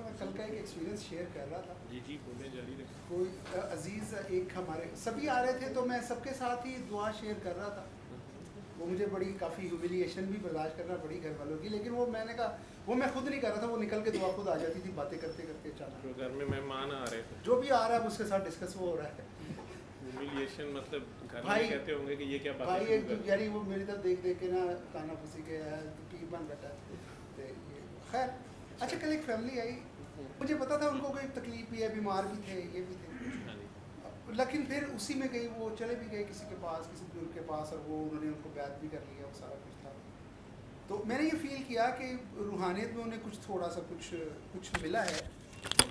میں کل کا ایک ایکسپیرینس شیئر کر رہا تھا. جی بولیں جاری رکھیں. کوئی عزیز ایک ہمارے سبھی آ رہے تھے تو میں سب کے ساتھ ہی دعا شیئر کر رہا تھا. وہ مجھے بڑی کافی ہیوملیشن بھی برداشت کرنا پڑی گھر والوں کی, لیکن وہ میں نے کہا وہ میں خود نہیں کر رہا تھا, وہ نکل کے دعا خود آ جاتی تھی باتیں کرتے کرتے. تو گھر میں مہمان آ رہے تھے, جو بھی آ رہا ہے اس کے ساتھ ڈسکس وہ ہو رہا ہے. ہیوملیشن مطلب گھر میں بھائی کہتے ہوں گے کہ یہ کیا بات بھائی ہے, ایک یعنی وہ میری طرف دیکھ دیکھ کے نا کانا پھنسی کے پیر بن بیٹھا ہے. خیر اچھا, کل ایک فیملی آئی, مجھے پتا تھا ان کو کوئی تکلیف بھی ہے, بیمار بھی تھے, یہ بھی تھے, لیکن پھر اسی میں گئی وہ چلے بھی گئے کسی کے پاس, کسی بزرگ کے پاس, اور وہ انہوں نے ان کو بیعت بھی کر لیا, وہ سارا کچھ تھا. تو میں نے یہ فیل کیا کہ روحانیت میں انہیں کچھ تھوڑا سا کچھ ملا ہے.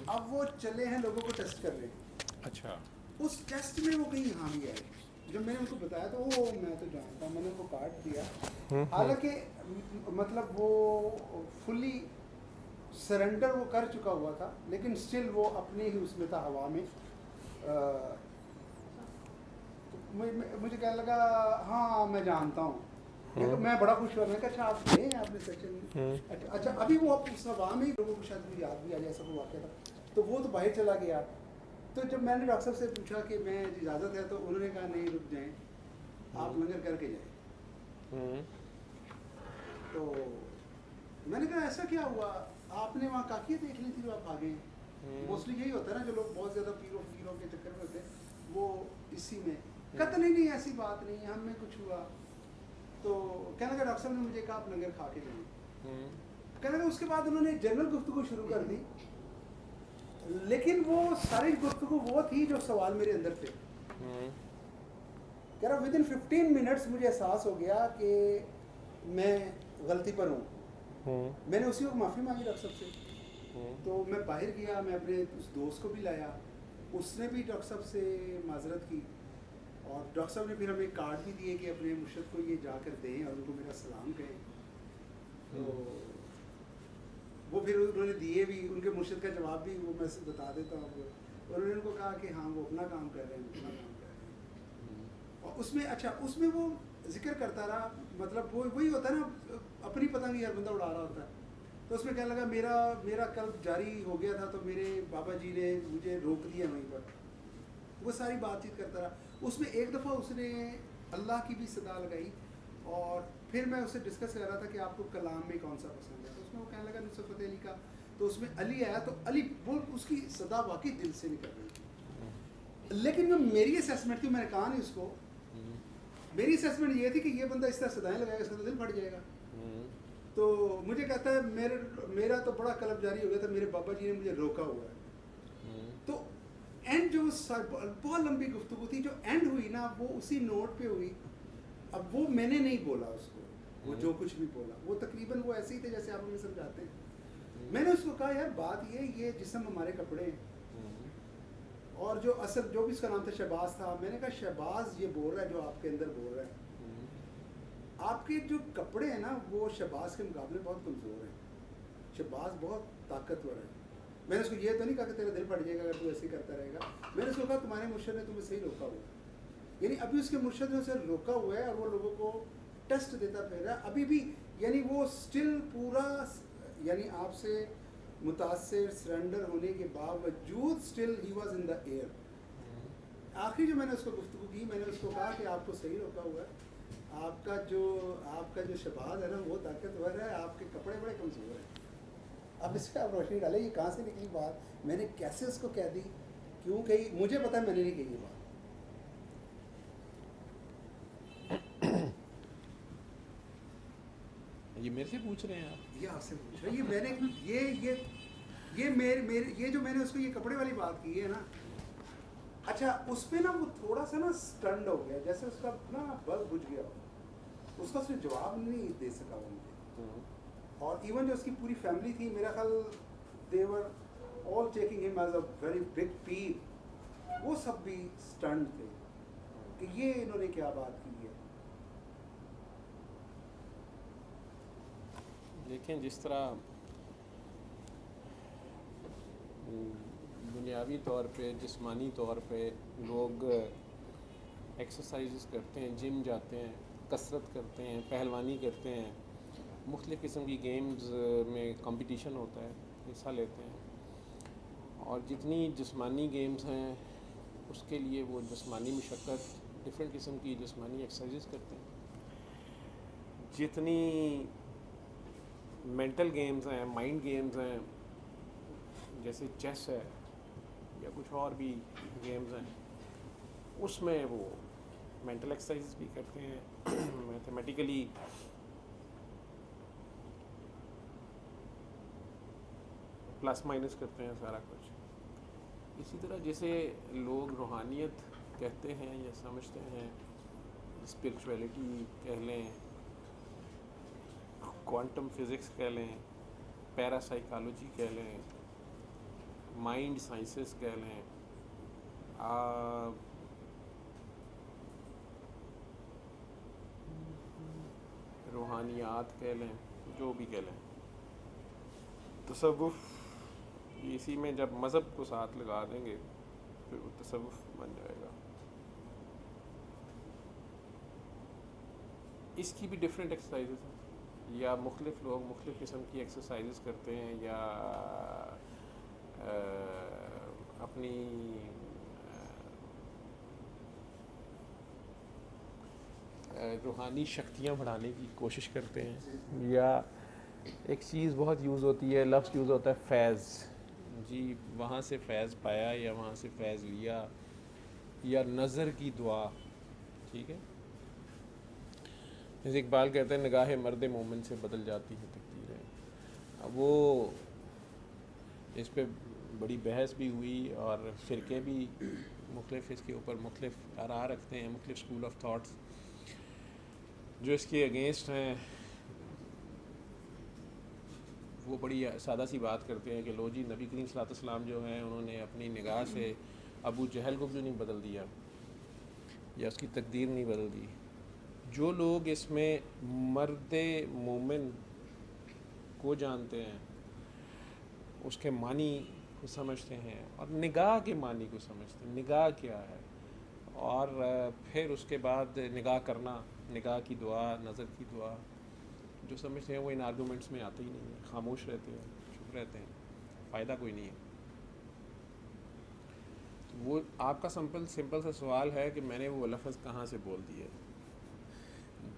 اب وہ چلے ہیں لوگوں کو ٹیسٹ کر رہے ہیں. اچھا, اس ٹیسٹ میں وہ کہیں یہاں بھی آئے. جب میں نے ان کو بتایا تو وہ میں تو جانتا ہوں, میں نے ان کو کاٹ دیا. حالانکہ مطلب وہ فلی سرنڈر وہ کر چکا ہوا تھا, لیکن اسٹل وہ اپنے ہی اس میں تھا ہوا میں. مجھے کہنے لگا ہاں میں جانتا ہوں. میں بڑا خوش ہوا, میں کہا اچھا آپ گئے ہیں آپ نے سیکشن میں, اچھا ابھی وہ اس ہوا میں ہی لوگوں کو شاید مجھے یاد بھی آ جائے ایسا کوئی واقعہ تھا. تو وہ تو باہر چلا گیا. تو جب میں نے ڈاکٹر صاحب سے پوچھا کہ میں اجازت ہے, تو انہوں نے کہا نہیں رک جائیں, آپ لنگر کر کے جائیں. تو میں نے کہا ایسا کیا ہوا, آپ نے وہاں کاکیاں دیکھ لی تھی جو آپ آگے ہیں. موسٹلی یہی ہوتا ہے نا, جو لوگ بہت زیادہ پیروں کے چکر میں ہوتے ہیں وہ اسی میں. کہتا نہیں ایسی بات نہیں ہے, ہم میں کچھ ہوا. تو کہنے لگا ڈاکٹر صاحب نے مجھے کہا آپ لنگر کھا کے جائیں. کہنے لگا اس کے بعد انہوں نے جنرل گفتگو شروع کر دی, لیکن وہ ساری گفتگو وہ تھی جو سوال میرے اندر تھے. کہہ رہا ود ان 15 منٹس مجھے احساس ہو گیا کہ میں غلطی پر ہوں. میں نے اسی وقت معافی مانگی ڈاکٹر صاحب سے. تو میں باہر گیا, میں اپنے اس دوست کو بھی لایا, اس نے بھی ڈاکٹر صاحب سے معذرت کی, اور ڈاکٹر صاحب نے پھر ہمیں کارڈ بھی دیے کہ اپنے مرشد کو یہ جا کر دیں اور ان کو میرا سلام کہیں. تو وہ پھر انہوں نے دیے بھی, ان کے مرشد کا جواب بھی وہ میں بتا دیتا ہوں. اور انہوں نے ان کو کہا کہ ہاں وہ اپنا کام کر رہے ہیں, اپنا کام کر رہے ہیں. اور اس میں اچھا اس میں وہ ذکر کرتا رہا, مطلب وہی ہوتا ہے نا, اپنی پتنگ ہر بندہ اڑا رہا ہوتا ہے. تو اس میں کہنے لگا میرا قلب جاری ہو گیا تھا, تو میرے بابا جی نے مجھے روک دیا وہیں پر. وہ ساری بات چیت کرتا رہا. اس میں ایک دفعہ اس نے اللہ کی بھی صدا لگائی, اور پھر میں اس سے ڈسکس کر رہا تھا کہ آپ کو کلام میں کون سا پسند ہے. تو اس میں وہ کہنے لگا نصرت فتح علی کا. تو اس میں علی آیا, تو علی وہ اس کی صدا واقعی دل سے نکل رہی تھی. لیکن جو میری اسیسمنٹ تھی, میں نے کہا نہیں اس کو, میری اسیسمنٹ یہ تھی کہ یہ بندہ اس طرح صدایں لگائے گا, اس کا تو دل پھٹ جائے گا. تو مجھے کہتا ہے میرا تو بڑا قلب جاری ہو گیا تھا, میرے بابا جی نے مجھے روکا ہوا ہے. تو اینڈ جو بہت لمبی گفتگو تھی, جو اینڈ ہوئی نا وہ اسی نوٹ پہ ہوئی. اب وہ میں نے نہیں بولا اس کو, وہ جو کچھ بھی بولا وہ تقریباً وہ ایسے ہی تھے جیسے آپ ہمیں سمجھاتے ہیں. میں نے اس کو کہا یار بات یہ جسم ہمارے کپڑے ہیں, اور جو اصل جو بھی اس کا نام تھا شہباز تھا, میں نے کہا شہباز یہ بول رہا ہے جو آپ کے اندر بول رہا ہے. آپ کے جو کپڑے ہیں نا وہ شہباز کے مقابلے بہت کمزور ہیں. شہباز بہت طاقتور ہے. میں نے اس کو یہ تو نہیں کہا کہ تیرا دل پھٹ جائے گا اگر تو ایسے ہی کرتا رہے گا. میں نے اس کو کہا تمہارے مرشد نے تمہیں صحیح روکا ہوا ہے, یعنی ابھی اس کے مرشد نے اسے روکا ہوا ہے, اور وہ لوگوں کو ٹیسٹ دیتا پھر رہا ہے ابھی بھی. یعنی وہ اسٹل پورا, یعنی آپ سے متاثر سرنڈر ہونے کے باوجود still he was in the year. آخری جو میں نے اس کو گفتگو کی, میں نے اس کو کہا کہ آپ کو صحیح روکا ہوا ہے, آپ کا جو شہباز ہے نا وہ طاقتور ہے, آپ کے کپڑے بڑے کمزور ہیں. اب اس پہ آپ روشنی ڈالیں یہ کہاں سے نکلی بات, میں نے کیسے اس کو کہہ دی, کیوں کہی, مجھے پتا ہے میں نے نہیں کہی یہ بات. یہ میرے سے پوچھ رہے ہیں آپ؟ یہ آپ سے پوچھ رہا, یہ میں نے یہ جو میں نے اس کو یہ کپڑے والی بات کی ہے نا, اچھا اس پہ نا وہ تھوڑا سا نا سٹنڈ ہو گیا, جیسے اس کا نا بلب بجھ گیا ہو. اس کا اس نے جواب نہیں دے سکا وہ مجھے. اور ایون جو اس کی پوری فیملی تھی, میرا خیال they were all taking him as a very big pیر, وہ سب بھی سٹنڈ تھے کہ یہ انہوں نے کیا بات کی ہے. دیکھیں جس طرح دنیاوی طور پہ جسمانی طور پہ لوگ ایکسرسائزز کرتے ہیں, جم جاتے ہیں, کسرت کرتے ہیں, پہلوانی کرتے ہیں, مختلف قسم کی گیمز میں کمپٹیشن ہوتا ہے, حصہ لیتے ہیں, اور جتنی جسمانی گیمز ہیں اس کے لیے وہ جسمانی مشقت ڈفرینٹ قسم کی جسمانی ایکسرسائزز کرتے ہیں. جتنی مینٹل گیمز ہیں مائنڈ گیمز ہیں جیسے چیس ہے یا کچھ اور بھی گیمز ہیں اس میں وہ مینٹل ایکسرسائز بھی کرتے ہیں میتھمیٹیکلی پلس مائنس کرتے ہیں سارا کچھ. اسی طرح جیسے لوگ روحانیت کہتے ہیں یا سمجھتے ہیں اسپرچویلٹی کہہ لیں کوانٹم فزکس کہہ لیں پیرا سائیکالوجی کہہ لیں مائنڈ سائنسز کہہ لیں روحانیات کہہ لیں جو بھی کہہ لیں تصوف اسی میں جب مذہب کو ساتھ لگا دیں گے پھر وہ تصوف بن جائے گا. اس کی بھی ڈفرینٹ ایکسرسائزز ہیں یا مختلف لوگ مختلف قسم کی ایکسرسائزز کرتے ہیں یا اپنی روحانی شکتیاں بڑھانے کی کوشش کرتے ہیں. یا ایک چیز بہت یوز ہوتی ہے لفظ یوز ہوتا ہے فیض. جی وہاں سے فیض پایا یا وہاں سے فیض لیا یا نظر کی دعا. ٹھیک ہے جیسے اقبال کہتے ہیں نگاہ مرد مومن سے بدل جاتی ہے تقدیریں. اب وہ اس پہ بڑی بحث بھی ہوئی اور فرقے بھی مختلف اس کے اوپر مختلف آراء رکھتے ہیں مختلف اسکول آف تھاٹس جو اس کے اگینسٹ ہیں. وہ بڑی سادہ سی بات کرتے ہیں کہ لو جی نبی کریم صلی اللہ علیہ وسلم جو ہیں انہوں نے اپنی نگاہ سے ابو جہل کو کیوں نہیں بدل دیا یا اس کی تقدیر نہیں بدل دی. جو لوگ اس میں مرد مومن کو جانتے ہیں اس کے معنی کو سمجھتے ہیں اور نگاہ کے معنی کو سمجھتے ہیں نگاہ کیا ہے اور پھر اس کے بعد نگاہ کرنا نگاہ کی دعا نظر کی دعا جو سمجھتے ہیں وہ ان آرگومنٹس میں آتے ہی نہیں ہیں. خاموش رہتے ہیں چپ رہتے ہیں فائدہ کوئی نہیں ہے. وہ آپ کا سمپل سا سوال ہے کہ میں نے وہ لفظ کہاں سے بول دیے.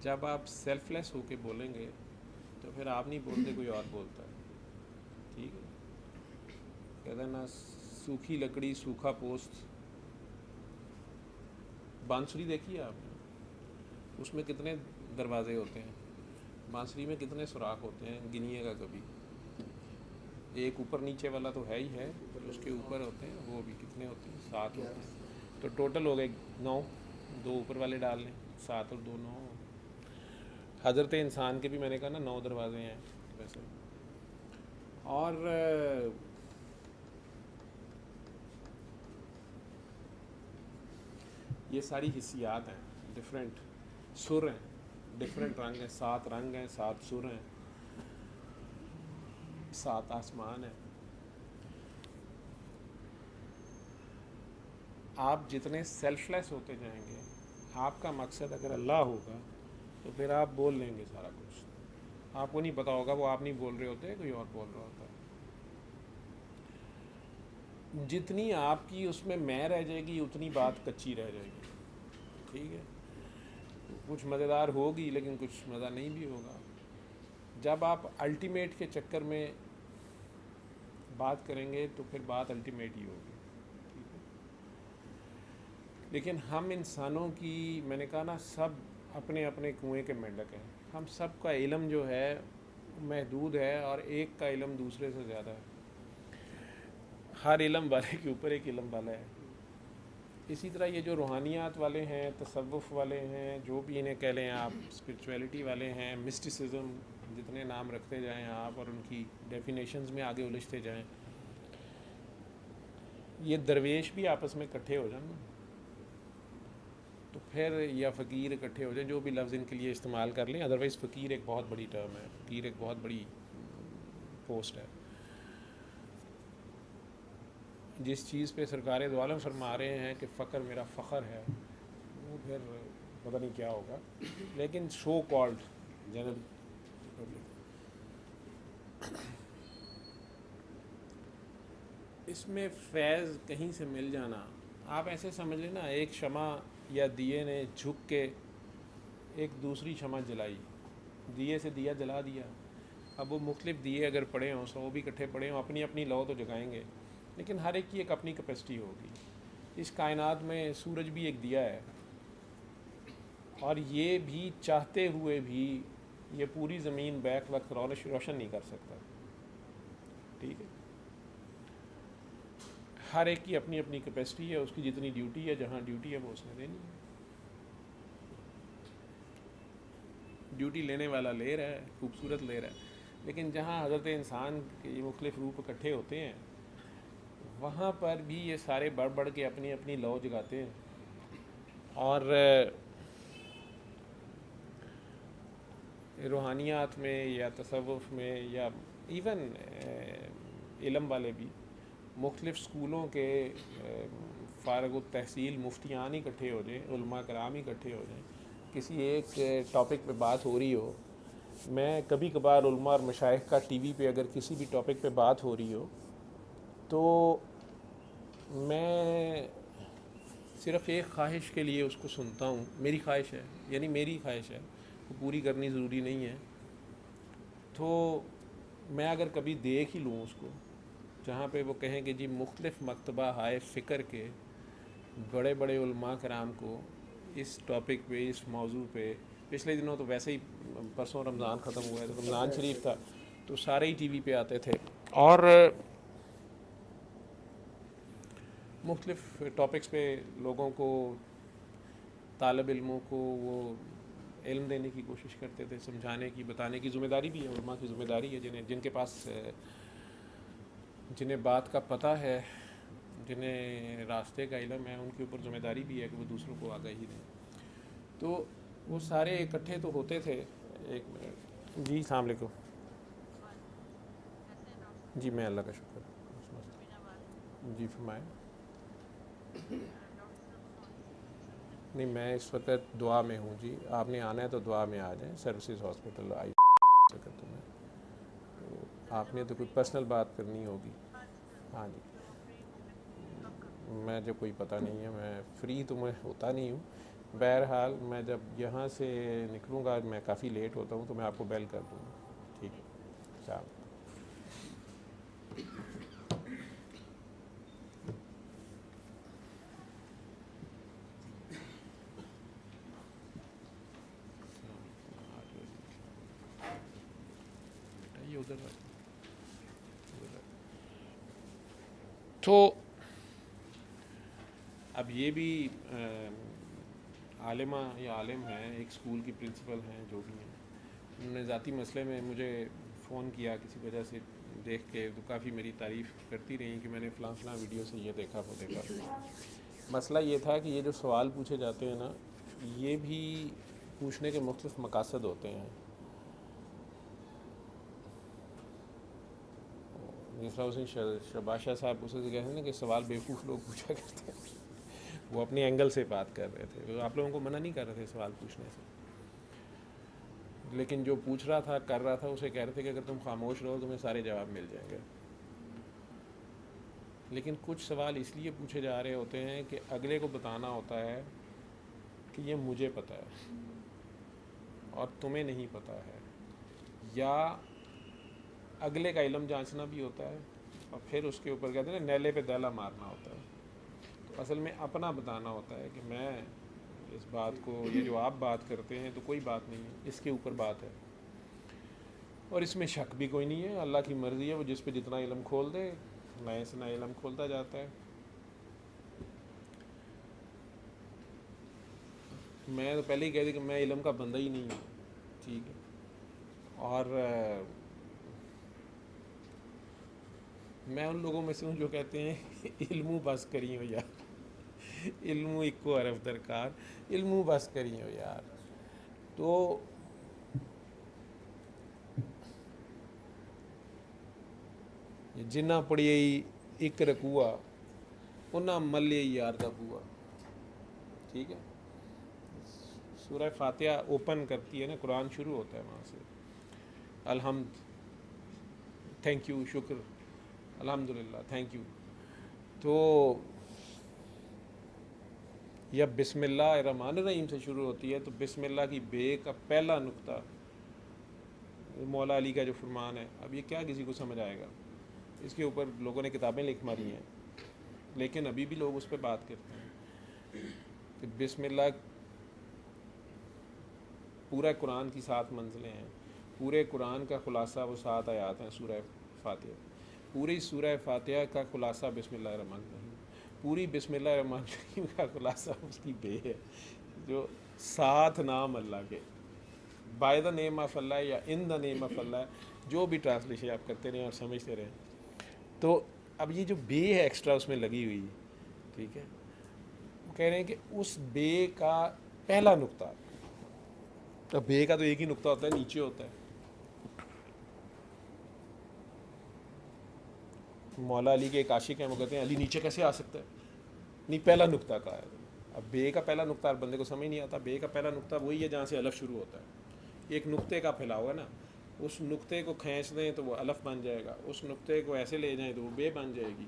جب آپ سیلف لیس ہو کے بولیں گے تو پھر آپ نہیں بولتے کوئی اور بولتا ہے. ٹھیک ہے کہتے ہیں نا سوکھی لکڑی سوکھا پوست. بانسری دیکھی ہے آپ نے اس میں کتنے دروازے ہوتے ہیں بانسری میں کتنے سوراخ ہوتے ہیں گنیے گا کبھی. ایک اوپر نیچے والا تو ہے ہی ہے اس کے اوپر ہوتے ہیں وہ بھی کتنے ہوتے ہیں 7 ہوتے ہیں تو ٹوٹل ہو گئے 9. 2 اوپر والے ڈال لیں 7 اور 2 9. حضرت انسان کے بھی میں نے کہا نا 9 دروازے ہیں ویسے. اور یہ ساری حسیات ہیں ڈفرینٹ سر ہیں ڈفرینٹ رنگ ہیں 7 رنگ ہیں 7 سر ہیں 7 آسمان ہیں. آپ جتنے سیلف لیس ہوتے جائیں گے آپ کا مقصد اگر اللہ ہوگا تو پھر آپ بول لیں گے سارا کچھ. آپ کو نہیں پتا ہوگا وہ آپ نہیں بول رہے ہوتے کوئی اور بول رہا ہوتا ہے. جتنی آپ کی اس میں رہ جائے گی اتنی بات کچی رہ جائے گی. ٹھیک ہے کچھ مزیدار ہوگی لیکن کچھ مزہ نہیں بھی ہوگا. جب آپ الٹیمیٹ کے چکر میں بات کریں گے تو پھر بات الٹیمیٹ ہی ہوگی. ٹھیک ہے لیکن ہم انسانوں کی میں نے کہا نا سب اپنے اپنے کنویں کے مینڈک ہیں. ہم سب کا علم جو ہے محدود ہے اور ایک کا علم دوسرے سے زیادہ ہے. ہر علم والے کے اوپر ایک علم والا ہے. اسی طرح یہ جو روحانیات والے ہیں تصوف والے ہیں جو بھی انہیں کہہ لیں آپ اسپرچویلٹی والے ہیں مسٹیسزم جتنے نام رکھتے جائیں آپ اور ان کی ڈیفینیشنز میں آگے الجھتے جائیں یہ درویش بھی آپس میں اکٹھے ہو جائیں تو پھر یا فقیر اکٹھے ہو جائیں جو بھی لفظ ان کے لیے استعمال کر لیں. ادروائز فقیر ایک بہت بڑی ٹرم ہے. فقیر ایک بہت بڑی پوسٹ ہے. جس چیز پہ سرکار دو عالم فرما رہے ہیں کہ فقر میرا فخر ہے وہ پھر پتہ نہیں کیا ہوگا لیکن سو کالڈ جنرل اس اس میں فیض کہیں سے مل جانا، آپ ایسے سمجھ لیں نا، ایک شمع یا دیے نے جھک کے ایک دوسری شمع جلائی، دیے سے دیا جلا دیا. اب وہ مختلف دیے اگر پڑے ہوں، 100 بھی اکٹھے پڑے ہوں، اپنی اپنی لو تو جگائیں گے، لیکن ہر ایک کی ایک اپنی کیپیسٹی ہوگی. اس کائنات میں سورج بھی ایک دیا ہے، اور یہ بھی چاہتے ہوئے بھی یہ پوری زمین بیک وقت روشن نہیں کر سکتا. ٹھیک ہے، ہر ایک کی اپنی اپنی کیپیسٹی ہے، اس کی جتنی ڈیوٹی ہے، جہاں ڈیوٹی ہے وہ اس نے دینی ہے. ڈیوٹی لینے والا لے رہا ہے، خوبصورت لے رہا ہے، لیکن جہاں حضرت انسان کے یہ مختلف روپ اکٹھے ہوتے ہیں وہاں پر بھی یہ سارے بڑھ بڑھ کے اپنی اپنی لو جگاتے ہیں. اور روحانیات میں یا تصوف میں یا ایون علم والے بھی مختلف سکولوں کے فارغ التحصیل مفتیان ہی اکٹھے ہو جائیں، علماء کرام ہی اکٹھے ہو جائیں، کسی ایک ٹاپک پہ بات ہو رہی ہو. میں کبھی کبھار علماء اور مشائخ کا ٹی وی پہ اگر کسی بھی ٹاپک پہ بات ہو رہی ہو تو میں صرف ایک خواہش کے لیے اس کو سنتا ہوں. میری خواہش ہے، یعنی میری خواہش ہے، وہ پوری کرنی ضروری نہیں ہے. تو میں اگر کبھی دیکھ ہی لوں اس کو جہاں پہ وہ کہیں کہ جی مختلف مکتبہ ہائے فکر کے بڑے بڑے علماء کرام کو اس ٹاپک پہ، اس موضوع پہ، پچھلے دنوں تو ویسے ہی پرسوں رمضان ختم ہوا ہے تو رمضان شریف تھا تو سارے ہی ٹی وی پہ آتے تھے، اور مختلف ٹاپکس پہ لوگوں کو، طالب علموں کو وہ علم دینے کی کوشش کرتے تھے، سمجھانے کی، بتانے کی. ذمہ داری بھی ہے، علماء کی ذمہ داری ہے، جن کے پاس، جنہیں بات کا پتہ ہے، جنہیں راستے کا علم ہے، ان کے اوپر ذمہ داری بھی ہے کہ وہ دوسروں کو آگاہی دیں. تو وہ سارے اکٹھے تو ہوتے تھے. ایک منٹ جی، السلام علیکم. جی میں اللہ کا شکر. جی فرمائیں. نہیں میں اس وقت دعا میں ہوں جی، آپ نے آنا ہے تو دعا میں آ جائیں. سروسز ہاسپٹل آئی کرتا میں، تو آپ نے تو کوئی پرسنل بات کرنی ہوگی. ہاں جی، میں جب کوئی پتہ نہیں ہے، میں فری تو میں ہوتا نہیں ہوں. بہرحال میں جب یہاں سے نکلوں گا، میں کافی لیٹ ہوتا ہوں تو میں آپ کو بیل کر دوں گا. ٹھیک ہے، چلو. تو اب یہ بھی عالمہ یا عالم ہیں، ایک اسکول کی پرنسپل ہیں، جو بھی ہیں، انہوں نے ذاتی مسئلے میں مجھے فون کیا کسی وجہ سے دیکھ کے، تو کافی میری تعریف کرتی رہی کہ میں نے فلاں فلاں ویڈیو سے یہ دیکھا وہ دیکھا. مسئلہ یہ تھا کہ یہ جو سوال پوچھے جاتے ہیں نا، یہ بھی پوچھنے کے مختلف مقاصد ہوتے ہیں. جس طرح اس نے شہباز شاہ صاحب اسے کہتے ہیں نا کہ سوال بیوقوف لوگ پوچھا کرتے ہیں. وہ اپنے اینگل سے بات کر رہے تھے، وہ آپ لوگوں کو منع نہیں کر رہے تھے سوال پوچھنے سے، لیکن جو پوچھ رہا تھا، کر رہا تھا، اسے کہہ رہے تھے کہ اگر تم خاموش رہو تمہیں سارے جواب مل جائیں گے. لیکن کچھ سوال اس لیے پوچھے جا رہے ہوتے ہیں کہ اگلے کو بتانا ہوتا ہے کہ یہ مجھے پتہ ہے اور تمہیں نہیں پتہ ہے، یا اگلے کا علم جانچنا بھی ہوتا ہے، اور پھر اس کے اوپر کہتے ہیں نا نیلے پہ دیلا مارنا ہوتا ہے. تو اصل میں اپنا بتانا ہوتا ہے کہ میں اس بات کو، یہ جو آپ بات کرتے ہیں تو کوئی بات نہیں ہے، اس کے اوپر بات ہے، اور اس میں شک بھی کوئی نہیں ہے. اللہ کی مرضی ہے، وہ جس پہ جتنا علم کھول دے، نئے سے نیا علم کھولتا جاتا ہے. میں تو پہلے ہی کہہ دی کہ میں علم کا بندہ ہی نہیں ہوں. ٹھیک ہے، اور میں ان لوگوں میں سے ہوں جو کہتے ہیں علمو بس کری ہو یار، علمو اکو حرف درکار، علمو بس کری ہو یار. تو جنہ پڑھی ایک رکوع انہاں ملے یار دا بوا. ٹھیک ہے، سورہ فاتحہ اوپن کرتی ہے نا، قرآن شروع ہوتا ہے وہاں سے، الحمد، تھینک یو، شکر، الحمدللہ، تھینک یو. تو یا بسم اللہ الرحمن الرحیم سے شروع ہوتی ہے، تو بسم اللہ کی بے کا پہلا نقطہ مولا علی کا جو فرمان ہے، اب یہ کیا کسی کو سمجھ آئے گا؟ اس کے اوپر لوگوں نے کتابیں لکھ ماری ہیں، لیکن ابھی بھی لوگ اس پہ بات کرتے ہیں کہ بسم اللہ پورا قرآن کی 7 منزلیں ہیں، پورے قرآن کا خلاصہ وہ 7 آیات ہیں سورہ فاتحہ، پوری سورہ فاتحہ کا خلاصہ بسم اللہ الرحمن الرحیم، پوری بسم اللہ الرحمن الرحیم کا خلاصہ اس کی بے ہے، جو 7 نام اللہ کے، بائی دا نیم آف اللہ یا ان دا نیم آف اللہ، جو بھی ٹرانسلیشن آپ کرتے رہیں اور سمجھتے رہیں۔ تو اب یہ جو بے ہے ایکسٹرا اس میں لگی ہوئی، ٹھیک ہے، وہ کہہ رہے ہیں کہ اس بے کا پہلا نقطہ، اب بے کا تو ایک ہی نقطہ ہوتا ہے، نیچے ہوتا ہے۔ مولا علی کے ایک عاشق ہیں، وہ کہتے ہیں علی نیچے کیسے آ سکتا ہے؟ نہیں، پہلا نقطہ کا ہے۔ اب بے کا پہلا نقطہ ہر بندے کو سمجھ نہیں آتا۔ بے کا پہلا نقطہ وہی ہے جہاں سے الف شروع ہوتا ہے، ایک نقطے کا پھیلاؤ ہے نا، اس نقطے کو کھینچ دیں تو وہ الف بن جائے گا، اس نقطے کو ایسے لے جائیں تو وہ بے بن جائے گی۔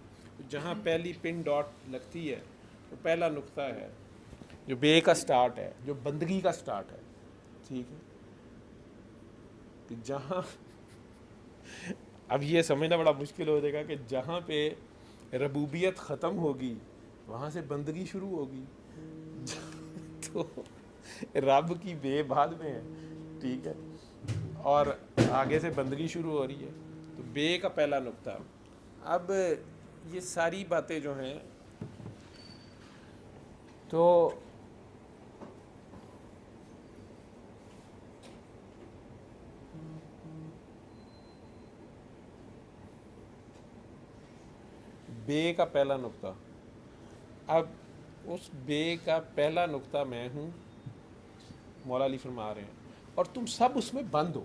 جہاں پہلی پن ڈاٹ لگتی ہے وہ پہلا نقطہ ہے، جو بے کا سٹارٹ ہے، جو بندگی کا سٹارٹ ہے، ٹھیک ہے۔ کہ جہاں اب یہ سمجھنا بڑا مشکل ہو جائے گا کہ جہاں پہ ربوبیت ختم ہوگی وہاں سے بندگی شروع ہوگی، تو رب کی بے بعد میں ہے، ٹھیک ہے، اور آگے سے بندگی شروع ہو رہی ہے، تو بے کا پہلا نقطہ۔ اب یہ ساری باتیں جو ہیں تو بے کا پہلا نقطہ، اب اس بے کا پہلا نقطہ میں ہوں، مولا علی فرما رہے ہیں، اور تم سب اس میں بند ہو۔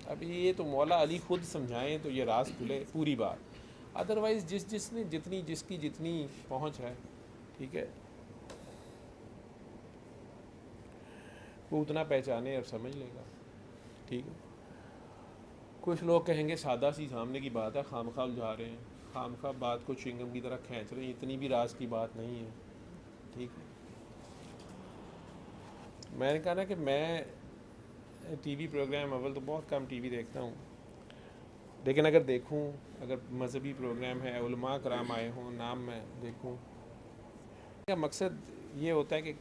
اب یہ تو مولا علی خود سمجھائیں تو یہ راز کھلے پوری بات، ادروائز جس نے جس کی جتنی پہنچ ہے، ٹھیک ہے، وہ اتنا پہچانے اور سمجھ لے گا، ٹھیک ہے۔ کچھ لوگ کہیں گے سادہ سی سامنے کی بات ہے، خام خواہ الجھا رہے ہیں، خام خواہ بات کو چنگم کی طرح کھینچ رہے ہیں، اتنی بھی راز کی بات نہیں ہے، ٹھیک ہے۔ میں نے کہا نا کہ میں ٹی وی پروگرام اول تو بہت کم ٹی وی دیکھتا ہوں، لیکن اگر دیکھوں، اگر مذہبی پروگرام ہے، علماء کرام آئے ہوں، نام میں دیکھوں، کا مقصد یہ ہوتا ہے کہ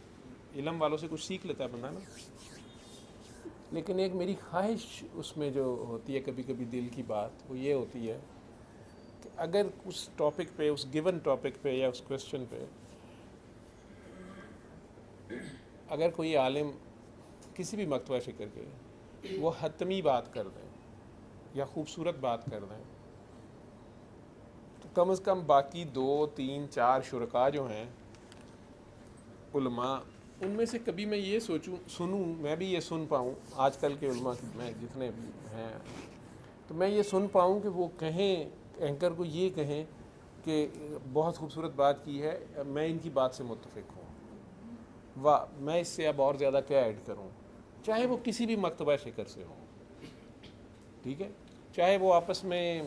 علم والوں سے کچھ سیکھ لیتا ہے بندہ نا، لیکن ایک میری خواہش اس میں جو ہوتی ہے کبھی کبھی دل کی بات، وہ یہ ہوتی ہے کہ اگر اس ٹاپک پہ، اس گیون ٹاپک پہ یا اس کویسچن پہ اگر کوئی عالم کسی بھی مکتبہ فکر کے وہ حتمی بات کر دیں یا خوبصورت بات کر دیں، تو کم از کم باقی 2 3 4 شرکاء جو ہیں علماء، ان میں سے کبھی میں یہ سنوں، میں بھی یہ سن پاؤں، آج کل کے علماء میں جتنے بھی ہیں، تو میں یہ سن پاؤں کہ وہ کہیں، اینکر کو یہ کہیں کہ بہت خوبصورت بات کی ہے، میں ان کی بات سے متفق ہوں، واہ میں اس سے اب اور زیادہ کیا ایڈ کروں، چاہے وہ کسی بھی مکتبہ فکر سے ہو، ٹھیک ہے، چاہے وہ آپس میں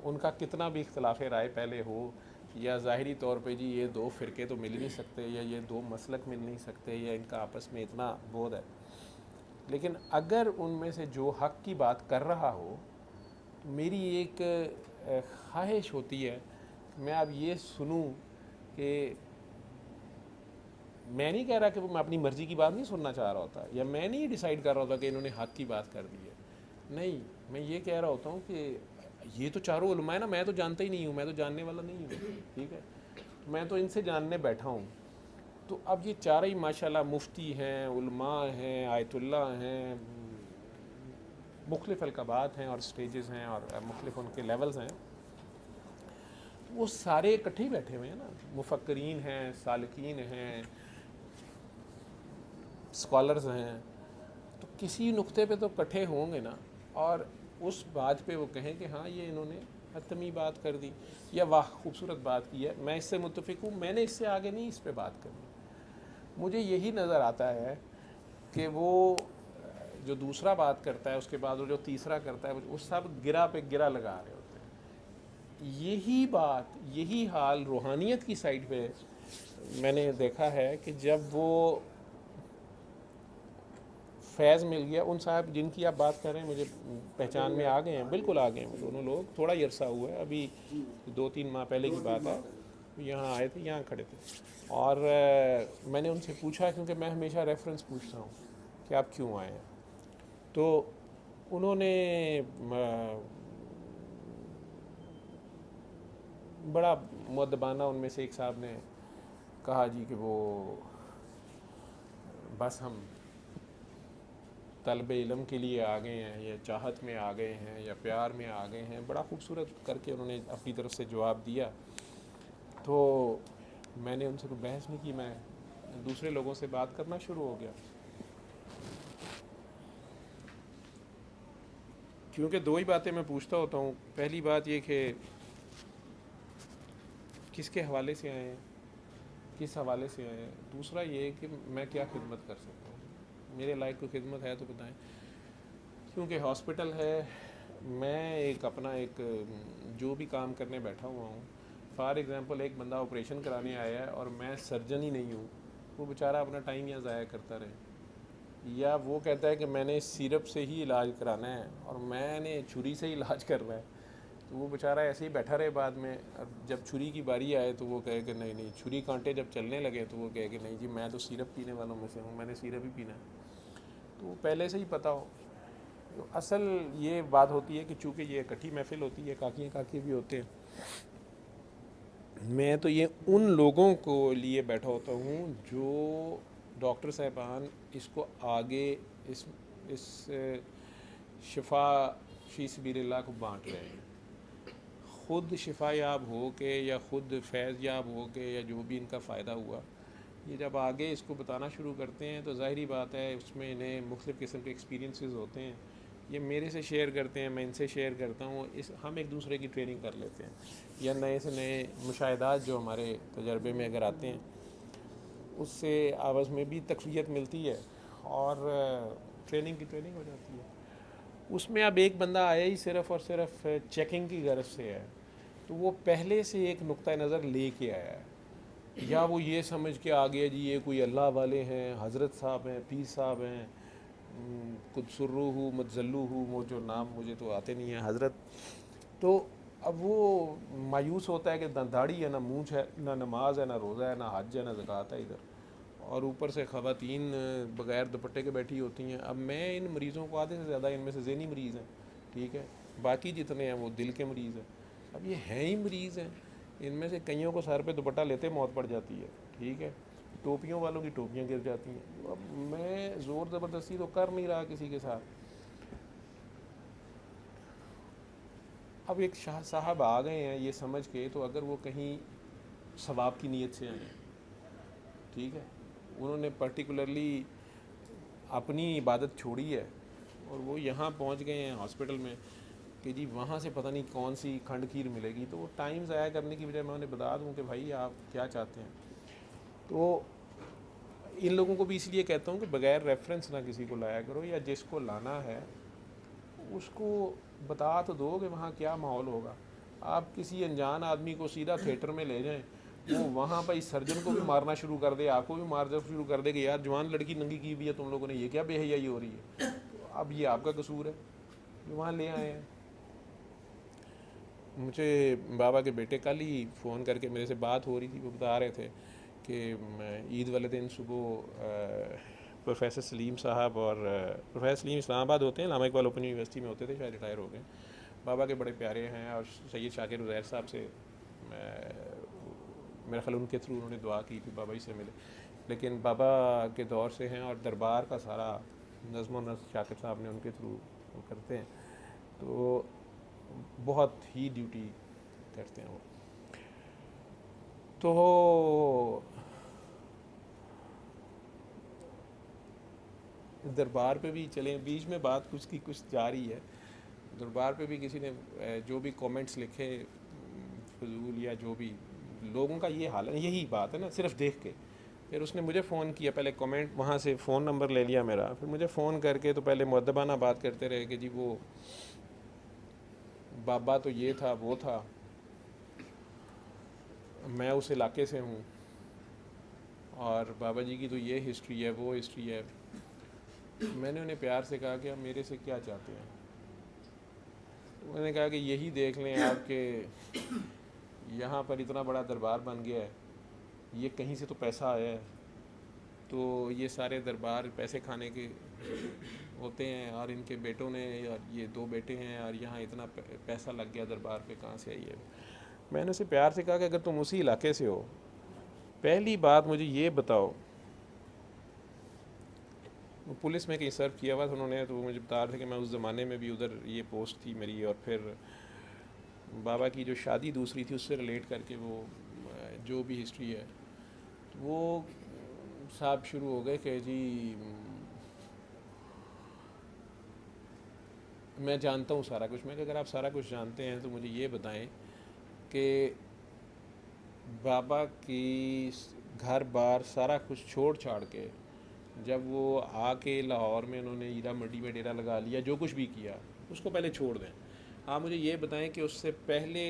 ان کا کتنا بھی اختلاف رائے پہلے ہو، یا ظاہری طور پہ جی یہ 2 فرقے تو مل نہیں سکتے، یا یہ 2 مسلک مل نہیں سکتے، یا ان کا آپس میں اتنا بود ہے، لیکن اگر ان میں سے جو حق کی بات کر رہا ہو، تو میری ایک خواہش ہوتی ہے میں اب یہ سنوں کہ میں نہیں کہہ رہا کہ میں اپنی مرضی کی بات نہیں سننا چاہ رہا ہوتا، یا میں نہیں ڈیسائیڈ کر رہا ہوتا کہ انہوں نے حق کی بات کر دی ہے، نہیں، میں یہ کہہ رہا ہوتا ہوں کہ یہ تو چاروں علماء ہے نا، میں تو جانتا ہی نہیں ہوں، میں تو جاننے والا نہیں ہوں، ٹھیک ہے، میں تو ان سے جاننے بیٹھا ہوں، تو اب یہ چاروں ہی ماشاءاللہ مفتی ہیں، علماء ہیں، آیت اللہ ہیں، مختلف القابات ہیں اور سٹیجز ہیں اور مختلف ان کے لیولز ہیں، وہ سارے اکٹھے ہی بیٹھے ہوئے ہیں نا، مفکرین ہیں، سالکین ہیں، اسکالرز ہیں، تو کسی نقطے پہ تو اکٹھے ہوں گے نا، اور اس بات پہ وہ کہیں کہ ہاں یہ انہوں نے حتمی بات کر دی، یا واہ خوبصورت بات کی ہے، میں اس سے متفق ہوں، میں نے اس سے آگے نہیں اس پہ بات کرنی۔ مجھے یہی نظر آتا ہے کہ وہ جو دوسرا بات کرتا ہے، اس کے بعد وہ جو تیسرا کرتا ہے، وہ سب گرہ پہ گرہ لگا رہے ہوتے ہیں، یہی بات، یہی حال روحانیت کی سائڈ پہ میں نے دیکھا ہے کہ جب وہ فیض مل گیا، ان صاحب جن کی آپ بات کر رہے ہیں مجھے پہچان میں آ گئے ہیں، بالکل آ گئے ہیں دونوں لوگ، تھوڑا ہی عرصہ ہوا ہے، ابھی 2-3 ماہ پہلے کی بات ہے، یہاں آئے تھے، یہاں کھڑے تھے، اور میں نے ان سے پوچھا، کیونکہ میں ہمیشہ ریفرنس پوچھتا ہوں کہ آپ کیوں آئے ہیں، تو انہوں نے بڑا مؤدبانہ ان میں سے ایک صاحب نے کہا جی کہ وہ بس ہم طلب علم کے لیے آ گئے ہیں، یا چاہت میں آ گئے ہیں، یا پیار میں آ گئے ہیں، بڑا خوبصورت کر کے انہوں نے اپنی طرف سے جواب دیا. تو میں نے ان سے کوئی بحث نہیں کی، میں دوسرے لوگوں سے بات کرنا شروع ہو گیا، کیونکہ 2 ہی باتیں میں پوچھتا ہوتا ہوں. پہلی بات یہ کہ کس کے حوالے سے آئے ہیں، کس حوالے سے آئے ہیں. دوسرا یہ کہ میں کیا خدمت کر سکتا ہوں، میرے لائق کوئی خدمت ہے تو بتائیں. کیونکہ ہاسپٹل ہے، میں ایک اپنا ایک جو بھی کام کرنے بیٹھا ہوا ہوں. فار ایگزامپل ایک بندہ آپریشن کرانے آیا ہے اور میں سرجن ہی نہیں ہوں، وہ بیچارہ اپنا ٹائم یہاں ضائع کرتا رہے. یا وہ کہتا ہے کہ میں نے سیرپ سے ہی علاج کرانا ہے اور میں نے چھری سے ہی علاج کرنا ہے، تو وہ بیچارہ ایسے ہی بیٹھا رہے. بعد میں جب چھری کی باری آئے تو وہ کہے کہ نہیں چھری کانٹے جب چلنے لگے تو وہ کہے کہ نہیں جی میں تو سیرپ پینے والوں میں سے ہوں، میں نے سیرپ ہی پینا ہے. تو وہ پہلے سے ہی پتہ ہو. تو اصل یہ بات ہوتی ہے کہ چونکہ یہ اکٹھی محفل ہوتی ہے، کاکیاں کاکے بھی ہوتے ہیں، میں تو یہ ان لوگوں کو لیے بیٹھا ہوتا ہوں جو ڈاکٹر صاحبان اس کو آگے اس شفا فی سبیل اللہ کو بانٹ رہے ہیں. خود شفا یاب ہو کے یا خود فیض یاب ہو کے یا جو بھی ان کا فائدہ ہوا، یہ جب آگے اس کو بتانا شروع کرتے ہیں تو ظاہری بات ہے اس میں انہیں مختلف قسم کے ایکسپیرینسز ہوتے ہیں. یہ میرے سے شیئر کرتے ہیں، میں ان سے شیئر کرتا ہوں، ہم ایک دوسرے کی ٹریننگ کر لیتے ہیں. یا نئے سے نئے مشاہدات جو ہمارے تجربے میں اگر آتے ہیں اس سے آواز میں بھی تقویت ملتی ہے اور ٹریننگ کی ٹریننگ ہو جاتی ہے. اس میں اب ایک بندہ آیا ہی صرف اور صرف چیکنگ کی غرض سے ہے، تو وہ پہلے سے ایک نقطہ نظر لے کے آیا ہے، یا وہ یہ سمجھ کے آ گیا جی یہ کوئی اللہ والے ہیں، حضرت صاحب ہیں، پیر صاحب ہیں، قدسرو ہو متزلو ہو، وہ جو نام مجھے تو آتے نہیں ہیں حضرت. تو اب وہ مایوس ہوتا ہے کہ نہ داڑھی ہے، نہ مونچھ ہے، نہ نماز ہے، نہ روزہ ہے، نہ حج ہے، نہ زکوٰۃ ہے ادھر، اور اوپر سے خواتین بغیر دوپٹے کے بیٹھی ہوتی ہیں. اب میں ان مریضوں کو آدھے سے زیادہ ان میں سے ذہنی مریض ہیں، ٹھیک ہے، باقی جتنے ہیں وہ دل کے مریض ہیں. اب یہ ہیں ہی مریض ہیں، ان میں سے کئیوں کو سر پہ دوپٹہ لیتے موت پڑ جاتی ہے، ٹھیک ہے، ٹوپیوں والوں کی ٹوپیاں گر جاتی ہیں. اب میں زور زبردستی تو کر نہیں رہا کسی کے ساتھ. اب ایک شاہ صاحب آ گئے ہیں یہ سمجھ کے، تو اگر وہ کہیں ثواب کی نیت سے آئے ہیں، ٹھیک ہے، انہوں نے پرٹیکولرلی اپنی عبادت چھوڑی ہے اور وہ یہاں پہنچ گئے ہیں ہاسپٹل میں کہ جی وہاں سے پتہ نہیں کون سی کھنڈ کھیر ملے گی، تو وہ ٹائم ضائع کرنے کی بجائے میں انہیں بتا دوں کہ بھائی آپ کیا چاہتے ہیں. تو ان لوگوں کو بھی اس لیے کہتا ہوں کہ بغیر ریفرنس نہ کسی کو لایا کرو، یا جس کو لانا ہے اس کو بتا تو دو کہ وہاں کیا ماحول ہوگا. آپ کسی انجان آدمی کو سیدھا تھیٹر میں لے جائیں، وہ وہاں پہ سرجن کو بھی مارنا شروع کر دے، آپ کو بھی مارنا شروع کر دے کہ یار جوان لڑکی ننگی کی بھی ہے تم لوگوں نے، یہ کیا بے حیائی ہو رہی ہے. اب یہ آپ کا قصور ہے جو وہاں لے آئے ہیں. مجھے بابا کے بیٹے کل ہی فون کر کے میرے سے بات ہو رہی تھی، وہ بتا رہے تھے کہ عید والے دن صبح پروفیسر سلیم صاحب، اور پروفیسر سلیم اسلام آباد ہوتے ہیں، علامہ اقبال اوپن یونیورسٹی میں ہوتے تھے، شاید ریٹائر ہو گئے. بابا کے بڑے پیارے ہیں، اور سید شاکر عزیر صاحب سے میرا خیال ان کے تھرو انہوں نے دعا کی کہ بابا ہی سے ملے، لیکن بابا کے دور سے ہیں اور دربار کا سارا نظم و نسق شاکر صاحب نے ان کے تھرو کرتے ہیں، تو بہت ہی ڈیوٹی کرتے ہیں وہ. تو دربار پہ بھی چلیں، بیچ میں بات کچھ کی کچھ جا رہی ہے. دربار پہ بھی کسی نے جو بھی کومنٹس لکھے فضول، یا جو بھی لوگوں کا یہ حال ہے، یہی بات ہے نا، صرف دیکھ کے. پھر اس نے مجھے فون کیا، پہلے کومنٹ وہاں سے فون نمبر لے لیا میرا، پھر مجھے فون کر کے تو پہلے مؤدبانہ بات کرتے رہے کہ جی وہ بابا تو یہ تھا وہ تھا، میں اس علاقے سے ہوں اور بابا جی کی تو یہ ہسٹری ہے وہ ہسٹری ہے. میں نے انہیں پیار سے کہا کہ آپ میرے سے کیا چاہتے ہیں. انہوں نے کہا کہ یہی دیکھ لیں آپ کہ یہاں پر اتنا بڑا دربار بن گیا ہے, یہ کہیں سے تو پیسہ آیا ہے, تو یہ سارے دربار پیسے کھانے کے ہوتے ہیں, اور ان کے بیٹوں نے, اور یہ 2 بیٹے ہیں, اور یہاں اتنا پیسہ لگ گیا دربار پہ, کہاں سے آئی ہے. میں نے اسے پیار سے کہا کہ اگر تم اسی علاقے سے ہو, پہلی بات مجھے یہ بتاؤ. پولیس میں کہیں سرو کیا ہوا تھا انہوں نے, تو وہ مجھے بتا رہے تھے کہ میں اس زمانے میں بھی ادھر یہ پوسٹ تھی میری, اور پھر بابا کی جو شادی دوسری تھی اس سے ریلیٹ کر کے وہ جو بھی ہسٹری ہے, وہ صاحب شروع ہو گئے کہ جی میں جانتا ہوں سارا کچھ. میں کہ اگر آپ سارا کچھ جانتے ہیں تو مجھے یہ بتائیں کہ بابا کی گھر بار سارا کچھ چھوڑ چھاڑ کے جب وہ آ کے لاہور میں انہوں نے ہیرا منڈی میں ڈیرا لگا لیا, جو کچھ بھی کیا اس کو پہلے چھوڑ دیں. آپ مجھے یہ بتائیں کہ اس سے پہلے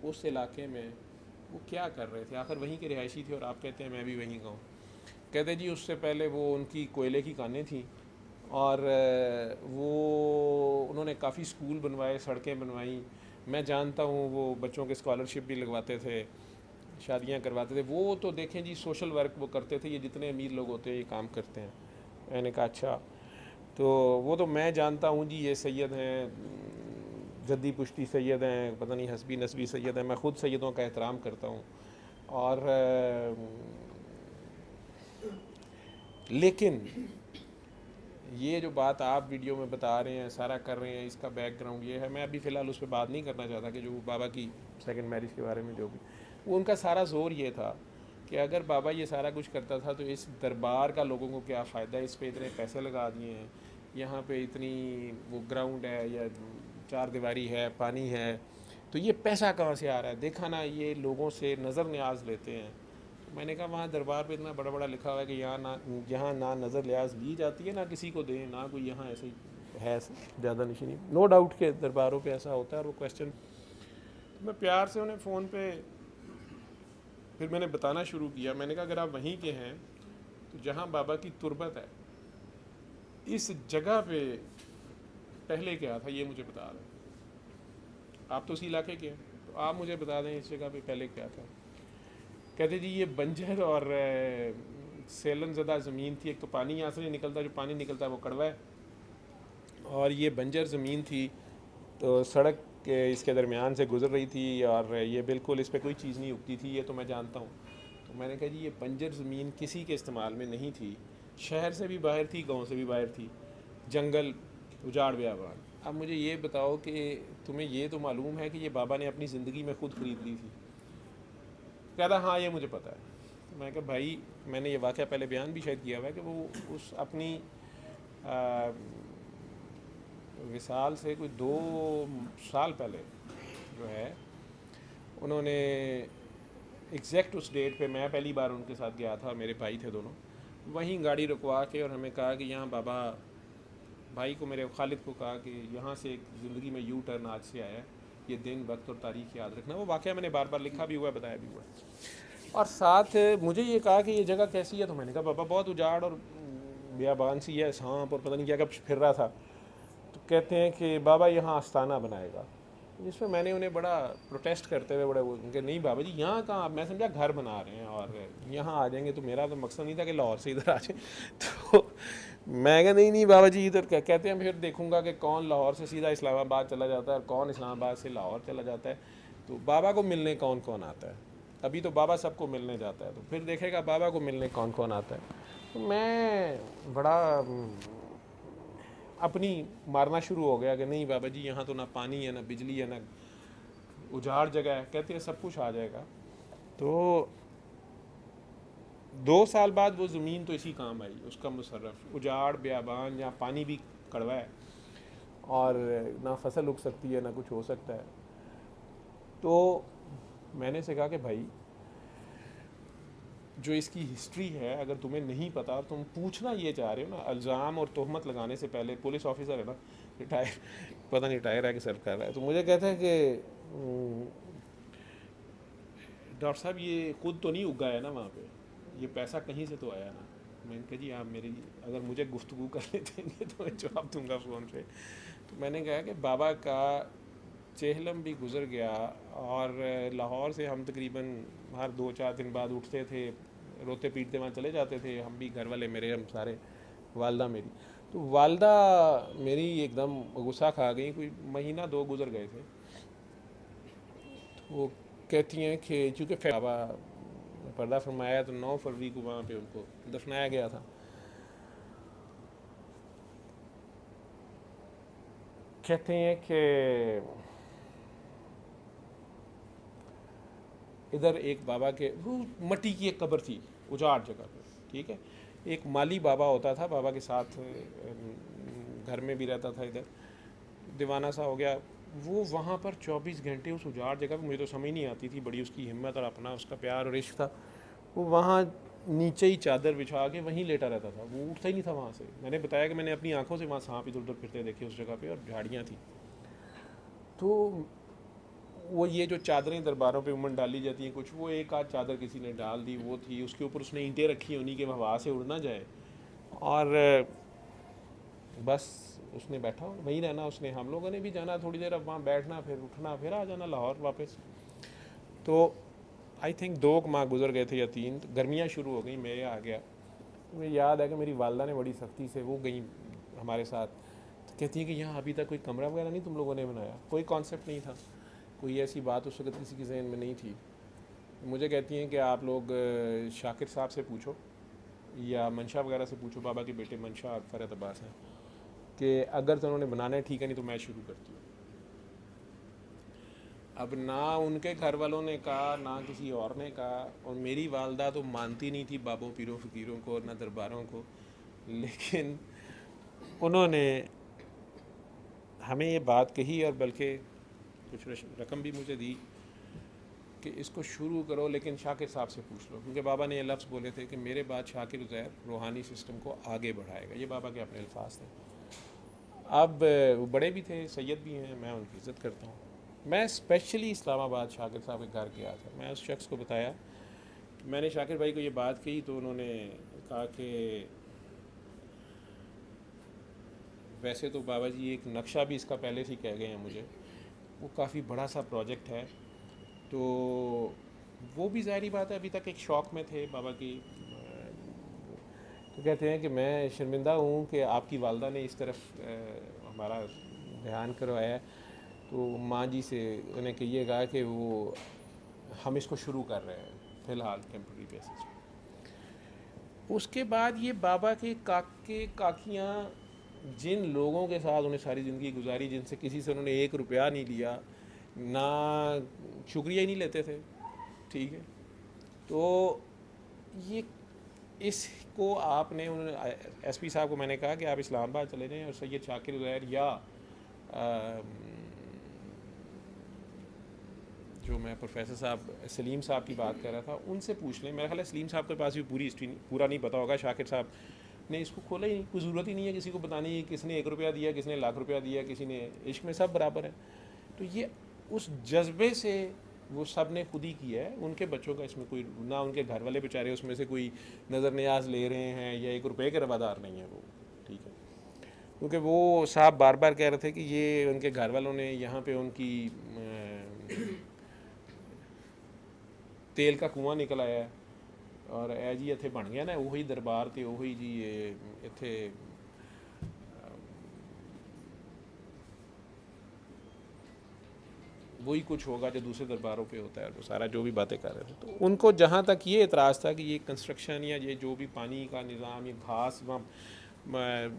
اس علاقے میں وہ کیا کر رہے تھے. آخر وہیں کے رہائشی تھے, اور آپ کہتے ہیں میں بھی وہیں کا ہوں. کہتے جی اس سے پہلے وہ ان کی کوئلے کی کانیں تھیں, اور وہ انہوں نے کافی سکول بنوائے, سڑکیں بنوائیں. میں جانتا ہوں وہ بچوں کے اسکالرشپ بھی لگواتے تھے, شادیاں کرواتے تھے. وہ تو دیکھیں جی سوشل ورک وہ کرتے تھے, یہ جتنے امیر لوگ ہوتے ہیں یہ کام کرتے ہیں. میں نے کہا اچھا, تو وہ تو میں جانتا ہوں جی, یہ سید ہیں, جدی پشتی سید ہیں, پتہ نہیں حسبی نسبی سید ہیں. میں خود سیدوں کا احترام کرتا ہوں, اور لیکن یہ جو بات آپ ویڈیو میں بتا رہے ہیں, سارا کر رہے ہیں, اس کا بیک گراؤنڈ یہ ہے. میں ابھی فی الحال اس پہ بات نہیں کرنا چاہتا کہ جو بابا کی سیکنڈ میرج کے بارے میں جو بھی, وہ ان کا سارا زور یہ تھا کہ اگر بابا یہ سارا کچھ کرتا تھا تو اس دربار کا لوگوں کو کیا فائدہ ہے. اس پہ اتنے پیسے لگا دیے ہیں, یہاں پہ اتنی وہ گراؤنڈ ہے یا 4 دیواری ہے, پانی ہے, تو یہ پیسہ کہاں سے آ رہا ہے. دیکھا نا یہ لوگوں سے نظر نیاز لیتے ہیں. میں نے کہا وہاں دربار پہ اتنا بڑا بڑا لکھا ہوا ہے کہ یہاں نہ نظر لیاز لی جاتی ہے, نہ کسی کو دیں, نہ کوئی یہاں ایسے ہے زیادہ نشینی. نو ڈاؤٹ کہ درباروں پہ ایسا ہوتا ہے. اور وہ کویشچن میں پیار سے انہیں فون پہ پھر میں نے بتانا شروع کیا. میں نے کہا اگر آپ وہیں کے ہیں تو جہاں بابا کی تربت ہے اس جگہ پہ پہلے کیا تھا یہ مجھے بتا دیں. آپ تو اسی علاقے کے ہیں, تو آپ مجھے بتا دیں اس جگہ پہ پہلے کیا تھا. کہتے جی یہ بنجر اور سیلن زدہ زمین تھی. ایک تو پانی یہاں سے نہیں نکلتا, جو پانی نکلتا ہے وہ کڑوا ہے, اور یہ بنجر زمین تھی, تو سڑک اس کے درمیان سے گزر رہی تھی, اور یہ بالکل اس پہ کوئی چیز نہیں اگتی تھی. یہ تو میں جانتا ہوں. تو میں نے کہا جی یہ بنجر زمین کسی کے استعمال میں نہیں تھی, شہر سے بھی باہر تھی, گاؤں سے بھی باہر تھی, جنگل, اجاڑ بیابان. اب مجھے یہ بتاؤ کہ تمہیں یہ تو معلوم ہے کہ یہ بابا نے اپنی زندگی میں خود خرید لی تھی. کہتا ہاں یہ مجھے پتہ ہے. میں کہا بھائی میں نے یہ واقعہ پہلے بیان بھی شاید کیا ہوا ہے کہ وہ اس اپنی وصال سے کوئی 2 سال پہلے جو ہے انہوں نے ایگزیکٹ اس ڈیٹ پہ, میں پہلی بار ان کے ساتھ گیا تھا, میرے بھائی تھے دونوں, وہیں گاڑی رکوا کے اور ہمیں کہا کہ یہاں بابا, بھائی کو میرے خالد کو کہا کہ یہاں سے ایک زندگی میں یو ٹرن آج سے آیا ہے, یہ دن وقت اور تاریخ یاد رکھنا. وہ واقعہ میں نے بار بار لکھا بھی ہوا ہے, بتایا بھی ہوا ہے. اور ساتھ مجھے یہ کہا کہ یہ جگہ کیسی ہے. تو میں نے کہا بابا بہت اجاڑ اور بیابان سی ہے, سانپ اور پتہ نہیں کیا کیا پھر رہا تھا. تو کہتے ہیں کہ بابا یہاں آستانہ بنائے گا, جس میں میں نے انہیں بڑا پروٹیسٹ کرتے ہوئے بڑا کہ نہیں بابا جی یہاں کہاں, میں سمجھا گھر بنا رہے ہیں اور یہاں آ جائیں گے. تو میرا تو مقصد نہیں تھا کہ لاہور سے ادھر آ جائیں. تو میں کہا نہیں بابا جی ادھر کہتے ہیں پھر دیکھوں گا کہ کون لاہور سے سیدھا اسلام آباد چلا جاتا ہے اور کون اسلام آباد سے لاہور چلا جاتا ہے. تو بابا کو ملنے کون کون آتا ہے. ابھی تو بابا سب کو ملنے جاتا ہے, تو پھر دیکھے گا بابا کو ملنے کون کون آتا ہے. تو میں بڑا اپنی مارنا شروع ہو گیا کہ نہیں بابا جی یہاں تو نہ پانی ہے, نہ بجلی ہے, نہ اجاڑ جگہ ہے. کہتے ہیں سب کچھ آ جائے گا. تو 2 سال بعد وہ زمین تو اسی کام آئی, اس کا مصرف, اجاڑ بیابان, جہاں پانی بھی کڑوا ہے اور نہ فصل اگ سکتی ہے, نہ کچھ ہو سکتا ہے. تو میں نے سے کہا کہ بھائی جو اس کی ہسٹری ہے اگر تمہیں نہیں پتا, تم پوچھنا یہ چاہ رہے ہو نا, الزام اور تہمت لگانے سے پہلے. پولیس آفیسر ہے نا, ریٹائر, پتہ نہیں ریٹائر ہے کہ سرو کر رہا ہے. تو مجھے کہتا ہے کہ ڈاکٹر صاحب یہ خود تو نہیں اگا ہے نا وہاں پہ, یہ پیسہ کہیں سے تو آیا نا. میں نے کہا جی آپ میری اگر مجھے گفتگو کرنے دیں گے تو میں جواب دوں گا فون پہ. تو میں نے کہا کہ بابا کا چہلم بھی گزر گیا, اور لاہور سے ہم تقریباً ہر 2-4 دن بعد اٹھتے تھے, روتے پیٹتے وہاں چلے جاتے تھے, ہم بھی گھر والے میرے, ہم سارے, والدہ میری. تو والدہ میری ایک دم غصہ کھا گئی, کوئی مہینہ 2 گزر گئے تھے. تو وہ کہتی ہیں کہ چونکہ بابا پردہ فرمایا تو 9 فروری کو وہاں پہ ان کو دفنایا گیا تھا. کہتے ہیں کہ ادھر ایک بابا کے وہ مٹی کی ایک قبر تھی اجاڑ جگہ پہ, ٹھیک ہے. ایک مالی بابا ہوتا تھا, بابا کے ساتھ گھر میں بھی رہتا تھا, ادھر دیوانہ سا ہو گیا. وہ وہاں پر 24 گھنٹے اس اجاڑ جگہ پہ, مجھے تو سمجھ نہیں آتی تھی, بڑی اس کی ہمت اور اپنا اس کا پیار اور عشق تھا. وہ وہاں نیچے ہی چادر بچھا کے وہیں لیٹا رہتا تھا, وہ اٹھتا ہی نہیں تھا وہاں سے. میں نے بتایا کہ میں نے اپنی آنکھوں سے وہاں سانپ ادھر ادھر پھرتے دیکھے اس جگہ پہ, اور جھاڑیاں تھیں. تو وہ یہ جو چادریں درباروں پہ عموماً ڈالی جاتی ہیں کچھ, وہ ایک آدھ چادر کسی نے ڈال دی, وہ تھی. اس کے اوپر اس نے اینٹیں رکھی ہونی کہ ہوا سے اڑ نہ جائے, اور بس اس نے بیٹھا وہیں رہنا. اس نے, ہم لوگوں نے بھی جانا تھوڑی دیر, اب وہاں بیٹھنا, پھر اٹھنا, پھر آ جانا لاہور واپس. تو آئی تھنک 2 ماہ گزر گئے تھے یا 3, گرمیاں شروع ہو گئیں, میں آ گیا. مجھے یاد ہے کہ میری والدہ نے بڑی سختی سے, وہ گئیں ہمارے ساتھ, تو کہتی ہیں کہ یہاں ابھی تک کوئی کمرہ وغیرہ نہیں تم لوگوں نے بنایا. کوئی کانسیپٹ نہیں تھا, کوئی ایسی بات اس وقت کسی کے ذہن میں نہیں تھی. مجھے کہتی ہیں کہ آپ لوگ شاکر صاحب سے پوچھو یا منشا وغیرہ سے پوچھو, بابا کے بیٹے منشا اور فرحت عباس ہیں, کہ اگر تو انہوں نے بنانا ہے ٹھیک ہے, نہیں تو میں شروع کرتی ہوں. اب نہ ان کے گھر والوں نے کہا, نہ کسی اور نے کہا, اور میری والدہ تو مانتی نہیں تھی بابوں پیروں فقیروں کو, نہ درباروں کو. لیکن انہوں نے ہمیں یہ بات کہی, اور بلکہ کچھ رقم بھی مجھے دی کہ اس کو شروع کرو, لیکن شاکر صاحب سے پوچھ لو, کیونکہ بابا نے یہ لفظ بولے تھے کہ میرے بعد شاکر زیر روحانی سسٹم کو آگے بڑھائے گا. یہ بابا کے اپنے الفاظ تھے. اب وہ بڑے بھی تھے, سید بھی ہیں, میں ان کی عزت کرتا ہوں. میں اسپیشلی اسلام آباد شاکر صاحب کے گھر گیا تھا. میں اس شخص کو بتایا, میں نے شاکر بھائی کو یہ بات کہی, تو انہوں نے کہا کہ ویسے تو بابا جی ایک نقشہ بھی اس کا پہلے سے ہی کہہ گئے ہیں مجھے, وہ کافی بڑا سا پروجیکٹ ہے. تو وہ بھی ظاہری بات ہے ابھی تک ایک شوق میں تھے بابا کی. تو کہتے ہیں کہ میں شرمندہ ہوں کہ آپ کی والدہ نے اس طرف ہمارا بیان کروایا ہے, تو ماں جی سے انہیں کہیے گا کہ وہ ہم اس کو شروع کر رہے ہیں فی الحال ٹیمپرری بیسس پہ. اس کے بعد یہ بابا کے کاکے کاکیاں جن لوگوں کے ساتھ انہیں ساری زندگی گزاری, جن سے کسی سے انہوں نے 1 روپیہ نہیں لیا, نہ شکریہ ہی نہیں لیتے تھے, ٹھیک ہے. تو یہ اس کو آپ نے, انہوں نے ایس پی صاحب کو میں نے کہا کہ آپ اسلام آباد چلے جائیں, اور سید شاکر زیر یا جو میں پروفیسر صاحب سلیم صاحب کی بات کر رہا تھا, ان سے پوچھ لیں. میرا خیال ہے سلیم صاحب کے پاس بھی پوری ہسٹری پورا نہیں پتہ ہوگا. شاکر صاحب نے اس کو کھولا ہی نہیں, کوئی ضرورت ہی نہیں ہے کسی کو بتانے کی, کس نے 1 روپیہ دیا, کس نے 1,00,000 روپیہ دیا, کسی نے, عشق میں سب برابر ہیں. تو یہ اس جذبے سے وہ سب نے خود ہی کیا ہے. ان کے بچوں کا اس میں کوئی, نہ ان کے گھر والے بیچارے اس میں سے کوئی نظر نیاز لے رہے ہیں یا 1 روپے کے روادار نہیں ہیں وہ, ٹھیک ہے. کیونکہ وہ صاحب بار بار کہہ رہے تھے کہ یہ ان کے گھر والوں نے یہاں پہ ان کی تیل کا کنواں نکل آیا ہے, اور اے جی اتنے بن گیا نا وہی دربار تے وہی جی اتنے وہی کچھ ہوگا جو دوسرے درباروں پہ ہوتا ہے, وہ سارا جو بھی باتیں کر رہے تھے. تو ان کو جہاں تک یہ اعتراض تھا کہ یہ کنسٹرکشن یا یہ جو بھی پانی کا نظام, یہ گھاس,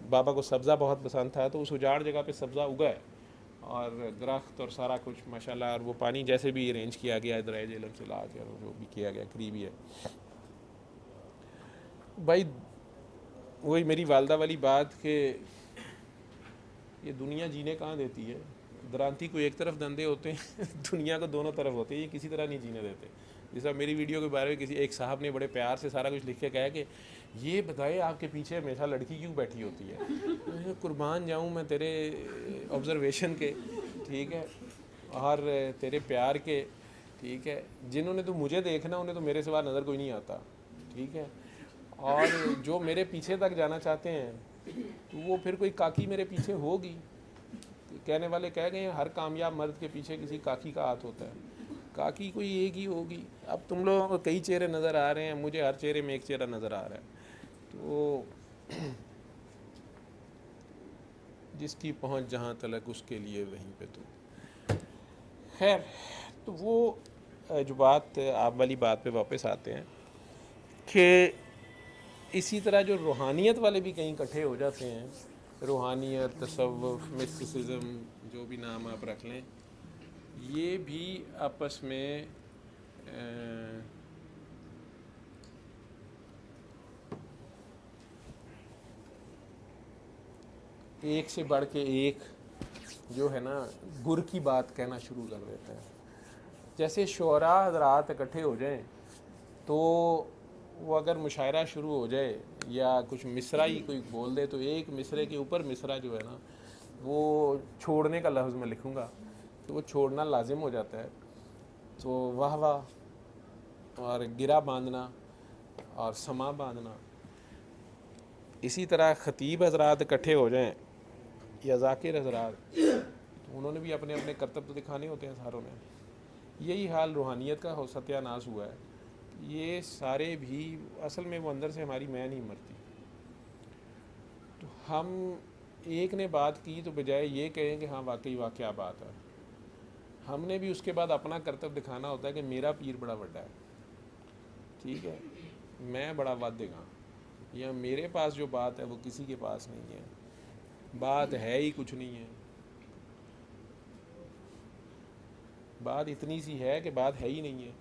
بابا کو سبزہ بہت پسند تھا, تو اس اجاڑ جگہ پہ سبزہ اگا ہے, اور درخت اور سارا کچھ ماشاءاللہ, اور وہ پانی جیسے بھی ارینج کیا گیا ہے درائے جہلم سے لا کے, اور جو بھی کیا گیا قریبی ہے. بھائی وہی میری والدہ والی بات کہ یہ دنیا جینے کہاں دیتی ہے, درانتی کو ایک طرف دندے ہوتے ہیں, دنیا کو دونوں طرف ہوتے ہیں, یہ کسی طرح نہیں جینے دیتے. جیسا میری ویڈیو کے بارے میں کسی ایک صاحب نے بڑے پیار سے سارا کچھ لکھ کے کہا کہ یہ بتائے آپ کے پیچھے ہمیشہ لڑکی کیوں بیٹھی ہوتی ہے. قربان جاؤں میں تیرے آبزرویشن کے, ٹھیک ہے, اور تیرے پیار کے, ٹھیک ہے. جنہوں نے تو مجھے دیکھنا انہیں تو میرے سوا نظر کوئی نہیں آتا. ٹھیک ہے. اور جو میرے پیچھے تک جانا چاہتے ہیں تو وہ پھر کوئی کاکی میرے پیچھے ہوگی. کہنے والے کہہ گئے ہیں ہر کامیاب مرد کے پیچھے کسی کاکی کا ہاتھ ہوتا ہے. کاکی کوئی ایک ہی ہوگی. اب تم لوگوں کو کئی چہرے نظر آ رہے ہیں, مجھے ہر چہرے میں ایک چہرہ نظر آ رہا ہے. تو جس کی پہنچ جہاں تلک اس کے لیے وہیں پہ. تو خیر, تو وہ جو بات آپ والی بات پہ واپس آتے ہیں کہ اسی طرح جو روحانیت والے بھی کہیں اکٹھے ہو جاتے ہیں, روحانیت, تصوف, مسٹسزم, جو بھی نام آپ رکھ لیں, یہ بھی آپس میں ایک سے بڑھ کے ایک جو ہے نا گر کی بات کہنا شروع کر دیتا ہے. جیسے شعراء حضرات اکٹھے ہو جائیں تو وہ اگر مشاعرہ شروع ہو جائے یا کچھ مصرع ہی کوئی بول دے تو ایک مصرے کے اوپر مصرع جو ہے نا وہ چھوڑنے کا لفظ میں لکھوں گا تو وہ چھوڑنا لازم ہو جاتا ہے. تو واہ واہ اور گرا باندھنا اور سما باندھنا. اسی طرح خطیب حضرات اکٹھے ہو جائیں یا ذاکر حضرات, تو انہوں نے بھی اپنے اپنے کرتب تو دکھانے ہوتے ہیں ساروں نے. یہی حال روحانیت کا ستیہ ناش ہوا ہے. یہ سارے بھی اصل میں وہ اندر سے ہماری میں نہیں مرتی. تو ہم ایک نے بات کی تو بجائے یہ کہیں کہ ہاں واقعی واقعہ بات ہے, ہم نے بھی اس کے بعد اپنا کرتب دکھانا ہوتا ہے کہ میرا پیر بڑا بڑا ہے. ٹھیک ہے, میں بڑا وعدے گا, یا میرے پاس جو بات ہے وہ کسی کے پاس نہیں ہے, بات ہے ہی کچھ نہیں ہے. بات اتنی سی ہے کہ بات ہے ہی نہیں ہے.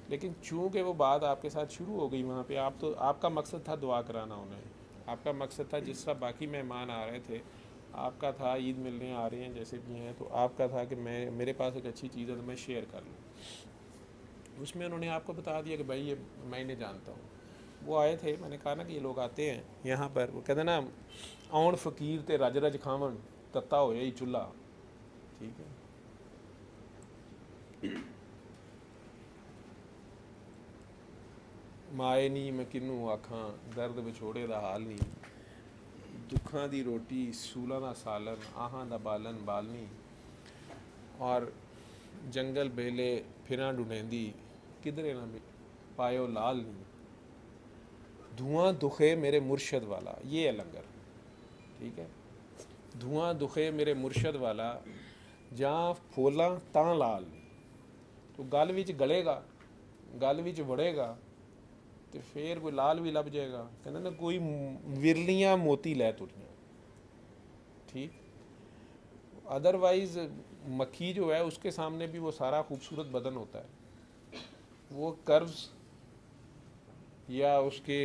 لیکن چونکہ وہ بات آپ کے ساتھ شروع ہو گئی وہاں پہ, آپ کا مقصد تھا دعا کرانا انہیں, آپ کا مقصد تھا جس طرح باقی مہمان آ رہے تھے آپ کا تھا عید ملنے آ رہے ہیں جیسے بھی ہیں, تو آپ کا تھا کہ میرے پاس ایک اچھی چیز ہے تو میں شیئر کر لوں. اس میں انہوں نے آپ کو بتا دیا کہ بھائی یہ میں انہیں جانتا ہوں. وہ آئے تھے, میں نے کہا نا کہ یہ لوگ آتے ہیں یہاں پر, وہ کہتے ہیں نا آن فقیر تے رج رج کھاون تتا ہو ہی چولہا. ٹھیک ہے, مائے نہیں میں کنوں آکھاں درد وچھوڑے دا حال نہیں, دکھاں دی روٹی سولاں دا سالن آہاں دا بالن بالنی, اور جنگل بیلے پھراں ڈھونڈیندی کدھرے نہ پایو لال نہیں, دھواں دکھے میرے مرشد والا. یہ ہے لنگر. ٹھیک ہے, دھواں دکھے میرے مرشد والا جاں پھولاں تاں لال نہیں. تو گل وچ گلے گا, گل وچ وڑے گا تو پھر کوئی لال بھی لب جائے گا. کہتے نا کوئی ورلیاں موتی لے تریاں. ٹھیک, ادروائز مکھی جو ہے اس کے سامنے بھی وہ سارا خوبصورت بدن ہوتا ہے, وہ کرز یا اس کے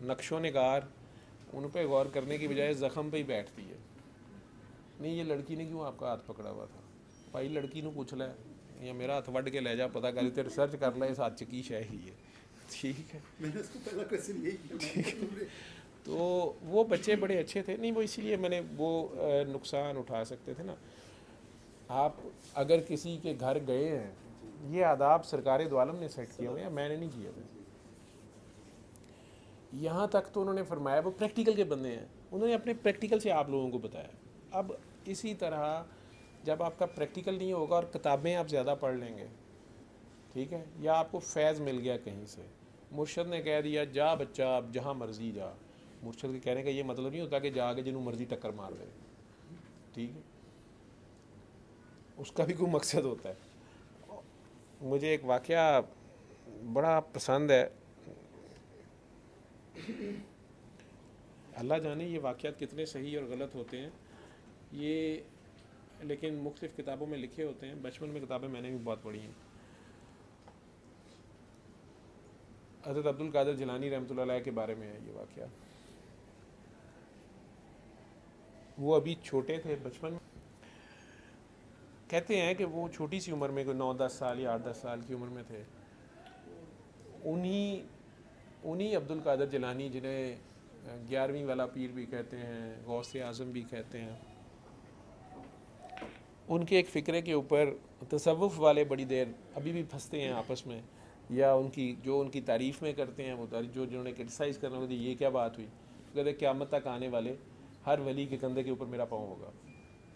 نقش و نگار ان پہ غور کرنے کی بجائے زخم پہ ہی بیٹھتی ہے. نہیں یہ لڑکی نے کیوں آپ کا ہاتھ پکڑا ہوا تھا, بھائی لڑکی نو پوچھ لے, یا میرا ہاتھ وڈ کے لے جا پتہ کر تے ریسرچ کر لے اس ہاتھ کی شے ہی ہے. ٹھیک ہے, میں نے اس کو پہلا کوسچن یہی کیا. تو وہ بچے بڑے اچھے تھے. نہیں وہ اسی لیے میں نے وہ نقصان اٹھا سکتے تھے نا. آپ اگر کسی کے گھر گئے ہیں, یہ آداب سرکار دو عالم نے سیٹ کیے ہوئے ہیں, میں نے نہیں کیے ہوئے. یہاں تک تو انہوں نے فرمایا وہ پریکٹیکل کے بندے ہیں, انہوں نے اپنے پریکٹیکل سے آپ لوگوں کو بتایا. اب اسی طرح جب آپ کا پریکٹیکل نہیں ہوگا اور کتابیں آپ زیادہ پڑھ لیں گے, ٹھیک ہے, یا آپ کو فیض مل گیا کہیں سے, مرشد نے کہہ دیا جا بچہ اب جہاں مرضی جا. مرشد کے کہنے کا یہ مطلب نہیں ہوتا کہ جا کے جنہوں مرضی ٹکر مار دے. ٹھیک ہے, اس کا بھی کوئی مقصد ہوتا ہے. مجھے ایک واقعہ بڑا پسند ہے, اللہ جانے یہ واقعات کتنے صحیح اور غلط ہوتے ہیں یہ, لیکن مختلف کتابوں میں لکھے ہوتے ہیں. بچپن میں کتابیں میں نے بھی بہت پڑھی ہیں. حضرت عبد القادر جیلانی رحمۃ اللہ علیہ کے بارے میں ہے یہ واقعہ. وہ ابھی چھوٹے تھے, بچپن میں کہتے ہیں کہ وہ چھوٹی سی عمر میں کوئی 9-10 سال یا 8-10 سال کی عمر میں تھے. انہی عبد القادر جیلانی جنہیں 11ویں والا پیر بھی کہتے ہیں, غوث اعظم بھی کہتے ہیں, ان کے ایک فکرے کے اوپر تصوف والے بڑی دیر ابھی بھی پھنستے ہیں آپس میں، یا ان کی جو ان کی تعریف میں کرتے ہیں وہ تعریف جو جنہوں نے کرٹیسائز کرنا ہوتی ہے، یہ کیا بات ہوئی، کہتے قیامت تک آنے والے ہر ولی کے کندھے کے اوپر میرا پاؤں ہوگا.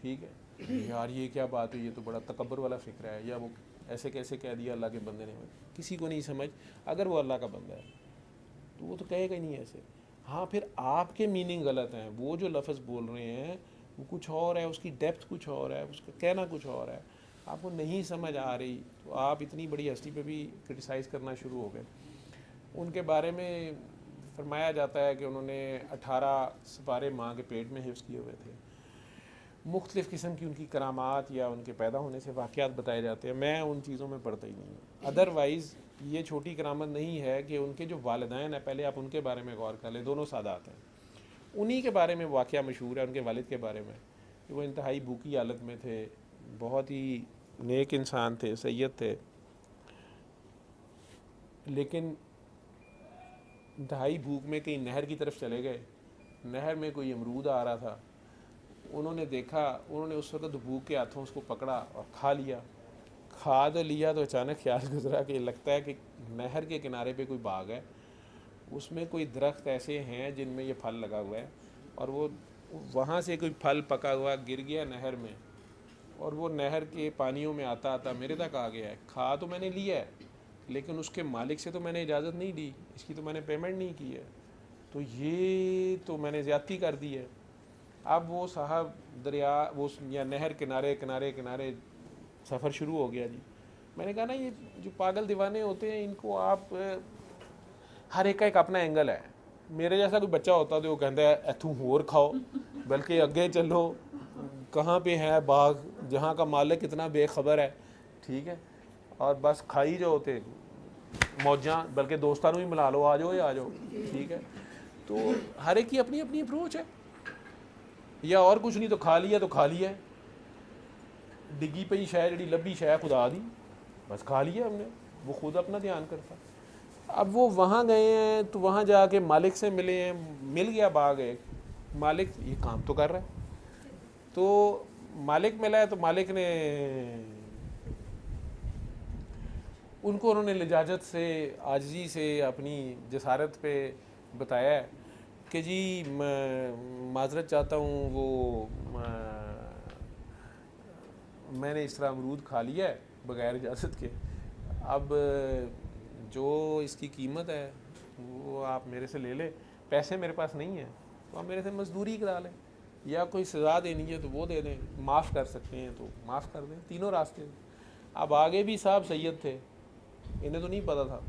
ٹھیک ہے یار، یہ کیا بات ہوئی، یہ تو بڑا تکبر والا فکر ہے، یا وہ ایسے کیسے کہہ دیا اللہ کے بندے نے. کسی کو نہیں سمجھ، اگر وہ اللہ کا بندہ ہے تو وہ تو کہے گا ہی نہیں ایسے. ہاں پھر آپ کے میننگ غلط ہیں، وہ جو لفظ بول رہے ہیں وہ کچھ اور ہے، اس کی ڈیپتھ کچھ اور ہے، اس کا کہنا کچھ اور ہے، آپ کو نہیں سمجھ آ رہی تو آپ اتنی بڑی ہستی پہ بھی کرٹیسائز کرنا شروع ہو گئے. ان کے بارے میں فرمایا جاتا ہے کہ انہوں نے 18 سپارے ماں کے پیٹ میں حفظ کیے ہوئے تھے. مختلف قسم کی ان کی کرامات یا ان کے پیدا ہونے سے واقعات بتائے جاتے ہیں. میں ان چیزوں میں پڑھتا ہی نہیں ہوں. ادروائز یہ چھوٹی کرامت نہیں ہے کہ ان کے جو والدین ہیں، پہلے آپ ان کے بارے میں غور کر لیں. دونوں سادات ہیں، انہی کے بارے میں واقعہ مشہور ہے ان کے والد کے بارے میں کہ وہ انتہائی بھوکی حالت میں تھے، بہت ہی نیک انسان تھے، سید تھے، لیکن انتہائی بھوک میں کہیں نہر کی طرف چلے گئے. نہر میں کوئی امرود آ رہا تھا، انہوں نے دیکھا، انہوں نے اس وقت بھوک کے ہاتھوں اس کو پکڑا اور کھا لیا. کھا تو لیا تو اچانک خیال گزرا کہ لگتا ہے کہ نہر کے کنارے پہ کوئی باغ ہے، اس میں کوئی درخت ایسے ہیں جن میں یہ پھل لگا ہوا ہے، اور وہ وہاں سے کوئی پھل پکا ہوا گر گیا نہر میں، اور وہ نہر کے پانیوں میں آتا آتا میرے تک آ گیا ہے. کھا تو میں نے لیا ہے، لیکن اس کے مالک سے تو میں نے اجازت نہیں دی، اس کی تو میں نے پیمنٹ نہیں کی ہے، تو یہ تو میں نے زیادتی کر دی ہے. اب وہ صاحب دریا وہ یا نہر کنارے کنارے کنارے سفر شروع ہو گیا جی. میں نے کہا نا، یہ جو پاگل دیوانے ہوتے ہیں ان کو آپ، ہر ایک کا ایک اپنا اینگل ہے. میرے جیسا کوئی بچہ ہوتا تو وہ کہتا ہے ایتھوں ہور کھاؤ، بلکہ اگے چلو، کہاں پہ ہے باغ جہاں کا مالک اتنا بے خبر ہے، ٹھیک ہے، اور بس کھائی جو ہوتے موجاں، بلکہ دوستانوں بھی ملا لو، آ جاؤ یا آ جاؤ، ٹھیک ہے. تو ہر ایک کی اپنی اپنی اپروچ ہے. یا اور کچھ نہیں تو کھا لیا تو کھا لیا ہے، ڈگی پئی شے جڑی لبھی شے خدا دی، بس کھا لیا ہم نے، وہ خود اپنا دھیان کرتا. اب وہ وہاں گئے ہیں تو وہاں جا کے مالک سے ملے ہیں، مل گیا باغ ہے، مالک یہ کام تو کر رہا ہے. تو مالک ملا ہے تو مالک نے ان کو، انہوں نے لجاجت سے، عاجزی سے، اپنی جسارت پہ بتایا ہے کہ جی معذرت چاہتا ہوں، وہ میں نے اس طرح امرود کھا لیا ہے بغیر اجازت کے، اب جو اس کی قیمت ہے وہ آپ میرے سے لے لیں، پیسے میرے پاس نہیں ہیں تو آپ میرے سے مزدوری کرا لیں، یا کوئی سزا دینی ہے تو وہ دے دیں، معاف کر سکتے ہیں تو معاف کر دیں. تینوں راستے. اب آگے بھی صاحب سید تھے، انہیں تو نہیں پتہ تھا،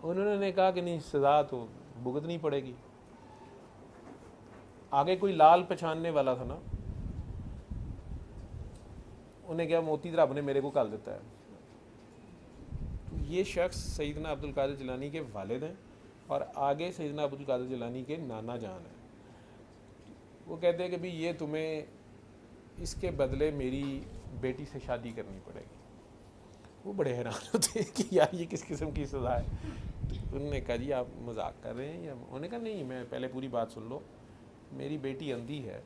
انہوں نے کہا کہ نہیں، سزا تو بھگتنی پڑے گی. آگے کوئی لال پہچاننے والا تھا نا، انہیں کیا موتی رب نے میرے کو کال دیتا ہے. تو یہ شخص سیدنا عبد القادر جیلانی کے والد ہیں، اور آگے سیدنا عبد القادر جیلانی کے نانا جان ہیں. وہ کہتے ہیں کہ بھی یہ تمہیں اس کے بدلے میری بیٹی سے شادی کرنی پڑے گی. وہ بڑے حیران ہوتے ہیں کہ یار یہ کس قسم کی سزا ہے. انہوں نے کہا جی آپ مذاق کر رہے ہیں، یا انہوں نے کہا نہیں، میں پہلے پوری بات سن لو، میری بیٹی اندھی ہے.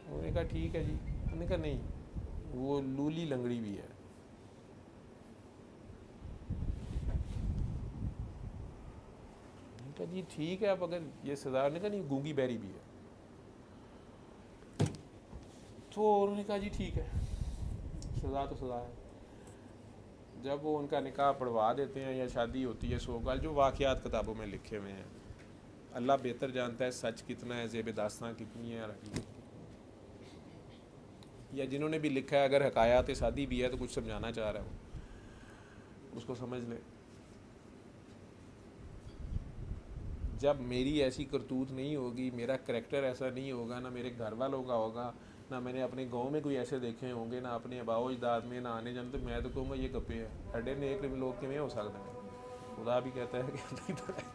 انہوں نے کہا ٹھیک ہے جی. انہوں نے کہا نہیں، وہ لولی لنگڑی بھی ہے. انہوں نے کہا جی ٹھیک ہے، اب اگر یہ سزا، انہوں نے کہا نہیں، گونگی بہری بھی ہے. تو انہوں نے کہا جی ٹھیک ہے، سزا تو سزا ہے. جب وہ ان کا نکاح پڑھوا دیتے ہیں یا شادی ہوتی ہے، سوگال جو واقعات کتابوں میں لکھے ہوئے ہیں، اللہ بہتر جانتا ہے سچ کتنا ہے، زیب داستان کتنی ہے، اور حقیقت کتنی ہے. یا جنہوں نے بھی لکھا ہے اگر حکایات شادی بھی ہے تو کچھ سمجھانا چاہ رہا ہوں، اس کو سمجھ لے. جب میری ایسی کرتوت نہیں ہوگی، میرا کریکٹر ایسا نہیں ہوگا، نہ میرے گھر والوں کا ہوگا، نہ میں نے اپنے گاؤں میں کوئی ایسے دیکھے ہوں گے، نہ اپنے آباء و اجداد میں، نہ آنے جانے، تو میں تو کہوں گا یہ گپے ہیں. ایڈے نیک لوگ کیویں ہو سکتے ہیں؟ خدا بھی کہتا ہے کہ نہیں پڑھے.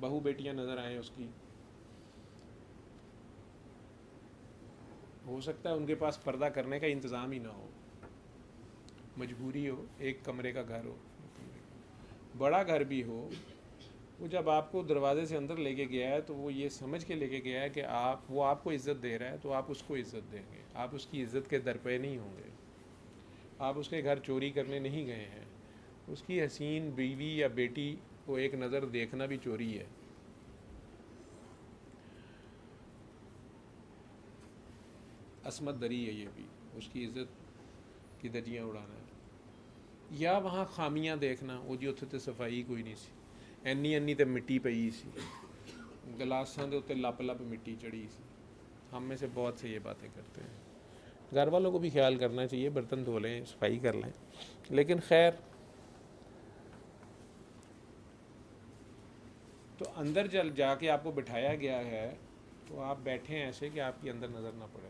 بہو بیٹیاں نظر آئیں اس کی. ہو سکتا ہے ان کے پاس پردہ کرنے کا انتظام ہی نہ ہو, مجبوری ہو, ایک کمرے کا گھر ہو, بڑا گھر بھی ہو. وہ جب آپ کو دروازے سے اندر لے کے گیا ہے تو وہ یہ سمجھ کے لے کے گیا ہے کہ وہ آپ کو عزت دے رہا ہے تو آپ اس کو عزت دیں گے. آپ اس کی عزت کے درپے نہیں ہوں گے. آپ اس کے گھر چوری کرنے نہیں گئے ہیں. اس کی حسین بیوی یا بیٹی کو ایک نظر دیکھنا بھی چوری ہے. عصمت دری ہے یہ بھی, اس کی عزت کی دھجیاں اڑانا ہے. یا وہاں خامیاں دیکھنا, وہ جی اتنے تو صفائی کوئی نہیں سی, اینی تے مٹی پئی سی, گلاساں دے اتنے لپ لپ مٹی چڑھی سی. ہم میں سے بہت سے یہ باتیں کرتے ہیں. گھر والوں کو بھی خیال کرنا چاہیے, برتن دھو لیں, صفائی کر لیں. لیکن خیر, تو اندر جا کے آپ کو بٹھایا گیا ہے تو آپ بیٹھیں ایسے کہ آپ کی اندر نظر نہ پڑے.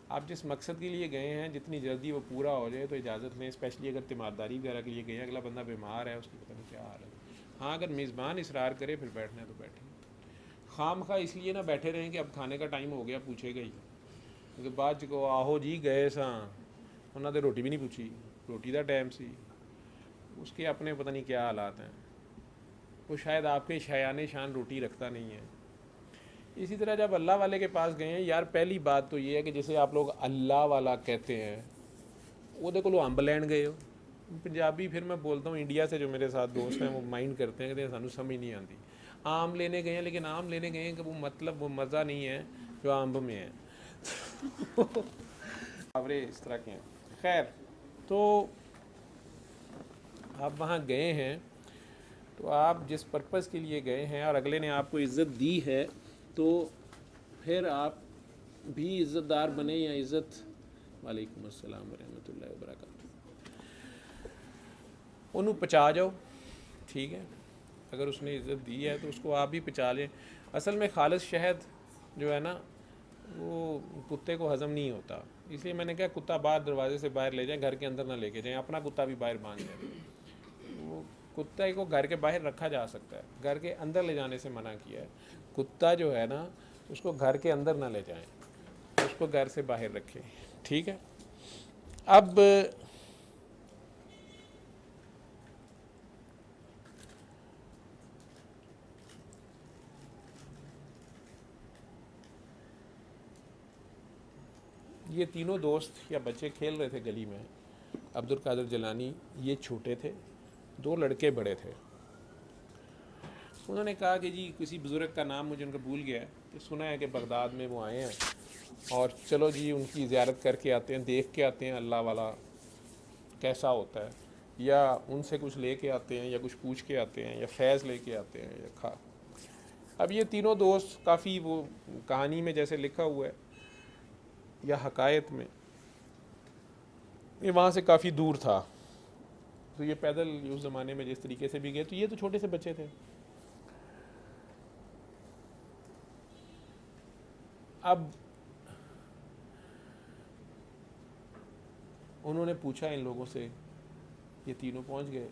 آپ جس مقصد کے لیے گئے ہیں جتنی جلدی وہ پورا ہو جائے تو اجازت لیں, اسپیشلی اگر تیمارداری وغیرہ کے لیے گئے ہیں, اگلا بندہ بیمار ہے, اس کی پتہ نہیں کیا حال ہے. ہاں اگر میزبان اصرار کرے پھر بیٹھنا ہے تو بیٹھیں. خام خواہ اس لیے نہ بیٹھے رہیں کہ اب کھانے کا ٹائم ہو گیا, پوچھے گا ہی. کیونکہ بعد کو آہو جی گئے ساں, انہوں نے روٹی بھی نہیں پوچھی, روٹی دا ٹائم سی, اس کے اپنے پتہ نہیں کیا حالات ہیں. وہ شاید آپ کے شایان شان روٹی رکھتا نہیں ہے. اسی طرح جب اللہ والے کے پاس گئے ہیں, یار پہلی بات تو یہ ہے کہ جسے آپ لوگ اللہ والا کہتے ہیں وہ دیکھو لو امب لین گئے ہو. پنجابی پھر میں بولتا ہوں انڈیا سے جو میرے ساتھ دوست ہیں وہ مائنڈ کرتے ہیں کہ سانو سمجھ نہیں آتی. آم لینے گئے ہیں, لیکن آم لینے گئے ہیں کہ وہ مطلب وہ مزہ نہیں ہے جو امب میں ہے. خبریں اس طرح کے ہیں. خیر, تو آپ وہاں گئے ہیں تو آپ جس پرپس کے لیے گئے ہیں اور اگلے نے آپ کو عزت دی ہے تو پھر آپ بھی عزت دار بنیں یا عزت. وعلیکم السلام ورحمۃ اللہ وبرکاتہ. انہوں پچا جاؤ, ٹھیک ہے, اگر اس نے عزت دی ہے تو اس کو آپ بھی پچا لیں. اصل میں خالص شہد جو ہے نا وہ کتے کو ہضم نہیں ہوتا, اس لیے میں نے کہا کتا باہر دروازے سے باہر لے جائیں, گھر کے اندر نہ لے کے جائیں. اپنا کتا بھی باہر باندھ جائیں. وہ کتے کو گھر کے باہر رکھا جا سکتا ہے, گھر کے اندر لے جانے سے منع کیا ہے. کتا جو ہے نا اس کو گھر کے اندر نہ لے جائیں, اس کو گھر سے باہر رکھیں, ٹھیک ہے. اب یہ تینوں دوست یا بچے کھیل رہے تھے گلی میں. عبد القادر جیلانی یہ چھوٹے تھے, دو لڑکے بڑے تھے. انہوں نے کہا کہ جی کسی بزرگ کا نام مجھے ان کا بھول گیا ہے, کہ سنا ہے کہ بغداد میں وہ آئے ہیں اور چلو جی ان کی زیارت کر کے آتے ہیں, دیکھ کے آتے ہیں اللہ والا کیسا ہوتا ہے, یا ان سے کچھ لے کے آتے ہیں, یا کچھ پوچھ کے آتے ہیں, یا فیض لے کے آتے ہیں, یا کھا. اب یہ تینوں دوست کافی وہ کہانی میں جیسے لکھا ہوا ہے یا حکایت میں, یہ وہاں سے کافی دور تھا, تو یہ پیدل اس زمانے میں جس طریقے سے بھی گئے, تو یہ تو چھوٹے سے بچے تھے. اب انہوں نے پوچھا ان لوگوں سے, یہ تینوں پہنچ گئے,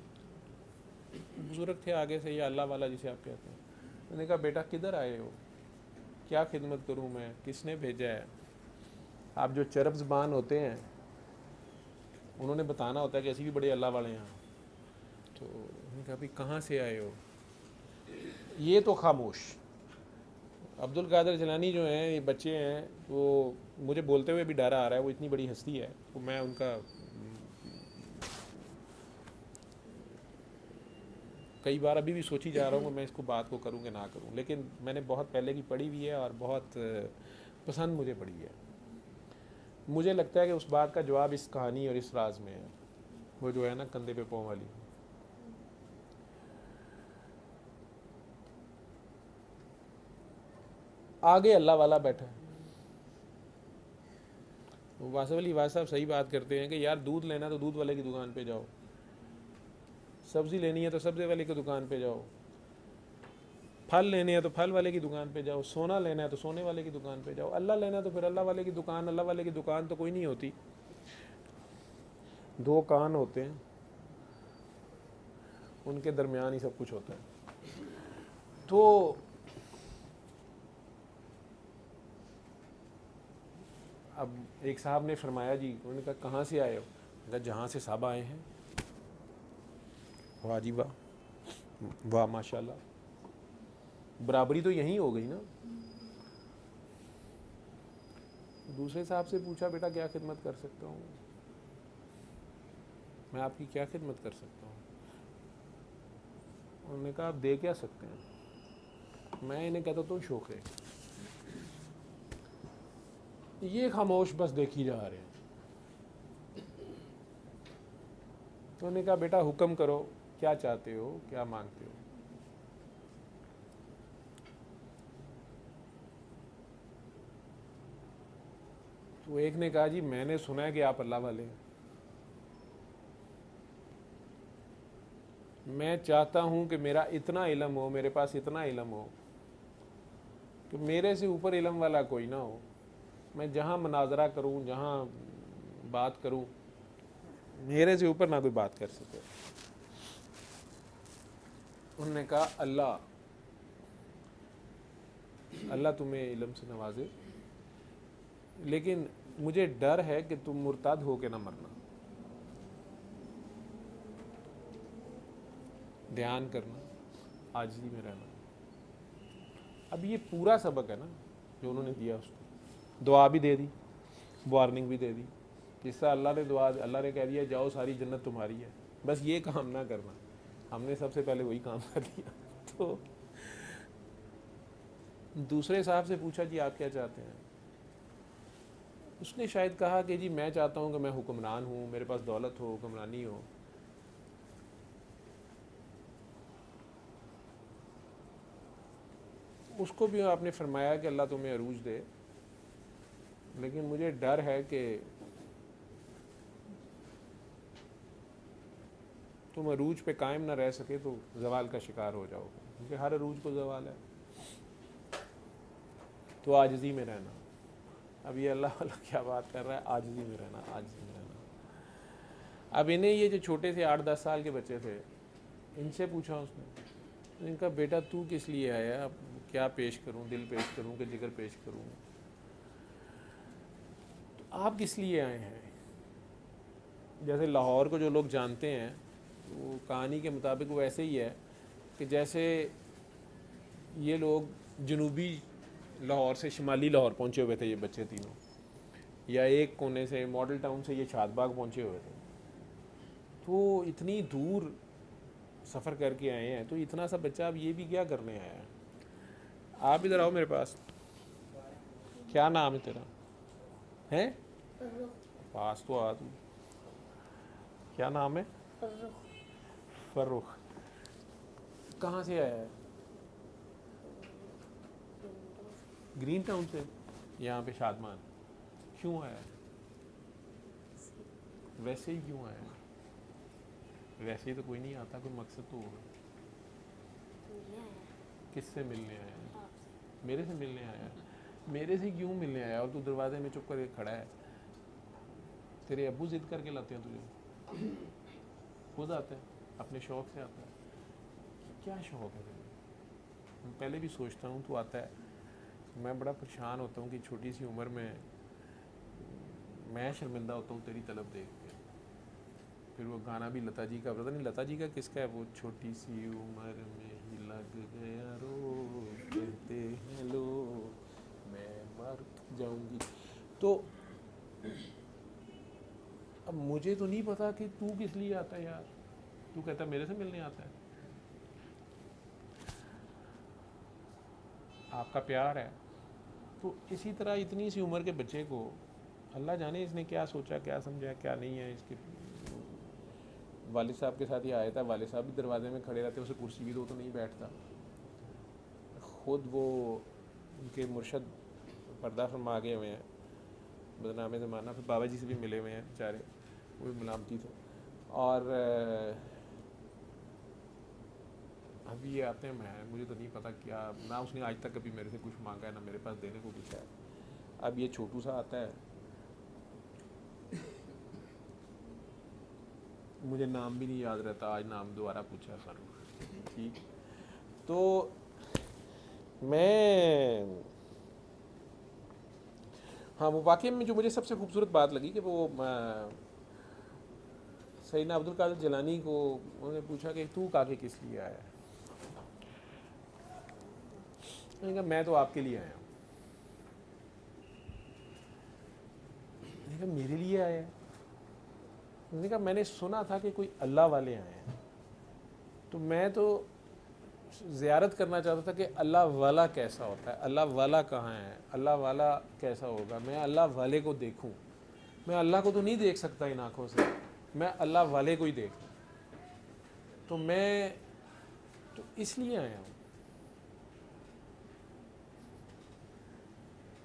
بزرگ تھے آگے سے, یا اللہ والا جسے آپ کہتے ہیں. میں نے کہا بیٹا کدھر آئے ہو, کیا خدمت کروں میں, کس نے بھیجا ہے. آپ جو چرب زبان ہوتے ہیں انہوں نے بتانا ہوتا ہے کہ ایسی بھی بڑے اللہ والے ہیں. تو انہوں نے کہا بھی کہاں سے آئے ہو. یہ تو خاموش. عبد القادر جیلانی جو ہیں, یہ بچے ہیں, وہ مجھے بولتے ہوئے بھی ڈر آ رہا ہے, وہ اتنی بڑی ہستی ہے. تو میں ان کا کئی بار ابھی بھی سوچی جا رہا ہوں کہ میں اس کو بات کو کروں کہ نہ کروں, لیکن میں نے بہت پہلے کی پڑھی ہوئی ہے اور بہت پسند مجھے پڑھی ہے. مجھے لگتا ہے کہ اس بات کا جواب اس کہانی اور اس راز میں ہے, وہ جو ہے نا کندھے پہ پاؤں والی. آگے اللہ والا بیٹھا ہے. واسف علی واس صاحب صحیح بات کرتے ہیں کہ یار دودھ لینا تو دودھ والے کی دکان پہ جاؤ, سبزی لینی ہے تو سبزی والے کی دکان پہ جاؤ, پھل لینے ہیں تو پھل والے کی دکان پہ جاؤ, سونا لینا ہے تو سونے والے کی دکان پہ جاؤ, اللہ لینا ہے تو پھر اللہ والے کی دکان. اللہ والے کی دکان تو کوئی نہیں ہوتی, دو کان ہوتے ہیں, ان کے درمیان ہی سب کچھ ہوتا ہے. تو اب ایک صاحب نے فرمایا جی، انہوں نے کہا کہاں سے آئے ہو؟ کہا جہاں سے صاحب آئے ہیں. واہ جی واہ، واہ ماشاء اللہ، برابری تو یہیں ہو گئی نا. دوسرے صاحب سے پوچھا بیٹا کیا خدمت کر سکتا ہوں، میں آپ کی کیا خدمت کر سکتا ہوں؟ انہوں نے کہا آپ دے کیا سکتے ہیں؟ میں انہیں کہتا تو شوق ہے. یہ خاموش بس دیکھی جا رہے ہیں. انہوں نے کہا بیٹا حکم کرو، کیا چاہتے ہو، کیا مانگتے ہو؟ تو ایک نے کہا جی میں نے سنا ہے کہ آپ اللہ والے ہیں، میں چاہتا ہوں کہ میرا اتنا علم ہو، میرے پاس اتنا علم ہو کہ میرے سے اوپر علم والا کوئی نہ ہو. میں جہاں مناظرہ کروں، جہاں بات کروں، میرے سے اوپر نہ کوئی بات کر سکے. انہوں نے کہا اللہ تمہیں علم سے نوازے، لیکن مجھے ڈر ہے کہ تم مرتد ہو کے نہ مرنا. دھیان کرنا، عاجزی میں رہنا. اب یہ پورا سبق ہے نا جو انہوں نے دیا. اس کو دعا بھی دے دی، وارننگ بھی دے دی. جس سے اللہ نے کہہ دیا جاؤ ساری جنت تمہاری ہے، بس یہ کام نہ کرنا. ہم نے سب سے پہلے وہی کام کر لیا. تو دوسرے صاحب سے پوچھا جی آپ کیا چاہتے ہیں؟ اس نے شاید کہا کہ جی میں چاہتا ہوں کہ میں حکمران ہوں، میرے پاس دولت ہو، حکمرانی ہو. اس کو بھی آپ نے فرمایا کہ اللہ تمہیں عروج دے، لیکن مجھے ڈر ہے کہ تم عروج پہ قائم نہ رہ سکے تو زوال کا شکار ہو جاؤ گے، کیونکہ ہر عروج کو زوال ہے. تو عاجزی میں رہنا. اب یہ اللہ والا کیا بات کر رہا ہے، عاجزی میں رہنا، عاجزی میں رہنا. اب انہیں یہ جو چھوٹے سے 8-10 سال کے بچے تھے، ان سے پوچھا اس نے، ان کا بیٹا تو کس لیے آیا، اب کیا پیش کروں، دل پیش کروں کہ جگر پیش کروں؟ تو آپ کس لیے آئے ہیں؟ جیسے لاہور کو جو لوگ جانتے ہیں، وہ کہانی کے مطابق وہ ایسے ہی ہے کہ جیسے یہ لوگ جنوبی لاہور سے شمالی لاہور پہنچے ہوئے تھے یہ بچے تینوں، یا ایک کونے سے ماڈل ٹاؤن سے یہ شاد باغ پہنچے ہوئے تھے. تو اتنی دور سفر کر کے آئے ہیں، تو اتنا سا بچہ اب یہ بھی کیا کرنے آیا ہے؟ آپ ادھر آؤ میرے پاس. کیا نام ہے تیرا؟ ہے پاس تو آ. کیا نام ہے؟ فرخ. کہاں سے آیا ہے؟ گرین ٹاؤن سے. یہاں پہ شادمان کیوں آیا ہے؟ ویسے ہی کیوں آیا ہے؟ ویسے ہی تو کوئی نہیں آتا، کوئی مقصد تو ہوگا. کس سے ملنے آیا ہے؟ میرے سے ملنے آیا ہے. میرے سے کیوں ملنے آیا؟ اور تو دروازے میں چپ کر کے کھڑا ہے. تیرے ابو ضد کر کے لاتے ہیں تجھے؟ خود آتا ہے، اپنے شوق سے آتا ہے. کیا شوق ہے تجھے؟ میں پہلے بھی سوچتا ہوں تو آتا ہے. میں بڑا پریشان ہوتا ہوں کہ چھوٹی سی عمر میں میں شرمندہ ہوتا ہوں تیری طلب دیکھ کے. پھر وہ گانا بھی لتا جی کا، پتہ نہیں لتا جی کا کس کا ہے، وہ چھوٹی سی عمر میں ہی لگ گیا رو، کہتے ہیں لوگ میں مر جاؤں گی. تو اب مجھے تو نہیں پتا کہ تو کس لیے آتا ہے یار. تو کہتا ہے میرے سے ملنے آتا ہے. آپ کا پیار ہے. تو اسی طرح اتنی سی عمر کے بچے کو اللہ جانے اس نے کیا سوچا، کیا سمجھا، کیا نہیں ہے. اس کے والد صاحب کے ساتھ یہ آیا تھا، والد صاحب بھی دروازے میں کھڑے رہتے، اسے کرسی بھی دو تو نہیں بیٹھتا. خود وہ ان کے مرشد پردہ فرما گئے ہوئے ہیں، بدنام زمانہ. پھر بابا جی سے بھی ملے ہوئے ہیں بیچارے، وہ بھی ملامتی تھے. اور ابھی یہ آتے ہیں، مجھے تو نہیں پتا کیا، نہ اس نے آج تک کبھی میرے سے کچھ مانگا ہے، نہ میرے پاس دینے کو کچھ ہے. اب یہ چھوٹو سا آتا ہے، مجھے نام بھی نہیں یاد رہتا. آج نام دوبارہ پوچھا فاروق. ٹھیک. تو میں ہاں وہ واقعے میں جو مجھے سب سے خوبصورت بات لگی کہ وہ سیدنا عبد القادر جیلانی کو انہوں نے پوچھا کہ تو کاکے کس لیے آیا ہے؟ میں نے کہا میں تو آپ کے لیے آیا ہوں۔ میں نے کہا میرے لیے آیا ہے؟ میں نے کہا میں نے سنا تھا کہ کوئی اللہ والے آئے ہیں، تو میں تو زیارت کرنا چاہتا تھا کہ اللہ والا کیسا ہوتا ہے، اللہ والا کہاں ہے، اللہ والا کیسا ہوگا، میں اللہ والے کو دیکھوں۔ میں اللہ کو تو نہیں دیکھ سکتا ان آنکھوں سے، میں اللہ والے کو ہی دیکھوں، تو میں تو اس لیے آیا ہوں۔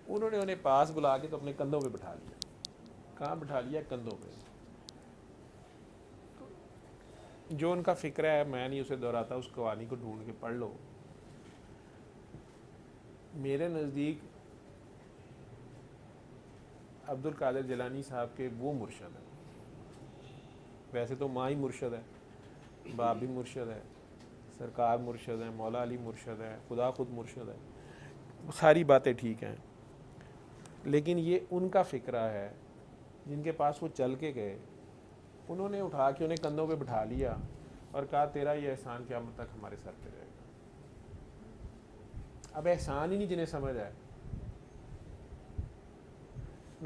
انہوں نے انہیں پاس بلا کے تو اپنے کندھوں پہ بٹھا لیا۔ کہاں بٹھا لیا؟ کندھوں پہ۔ جو ان کا فکر ہے میں نہیں اسے دہراتا، اس قوانی کو ڈھونڈ کے پڑھ لو۔ میرے نزدیک عبد القادر جیلانی صاحب کے وہ مرشد ہیں، ویسے تو ماں ہی مرشد ہے، باپ بھی مرشد ہے، سرکار مرشد ہے، مولا علی مرشد ہے، خدا خود مرشد ہے، ساری باتیں ٹھیک ہیں، لیکن یہ ان کا فکرہ ہے جن کے پاس وہ چل کے گئے، انہوں نے اٹھا کے انہیں کندھوں پہ بٹھا لیا اور کہا تیرا یہ احسان قیامت تک ہمارے سر پہ رہے گا۔ اب احسان ہی نہیں جنہیں سمجھ آئے،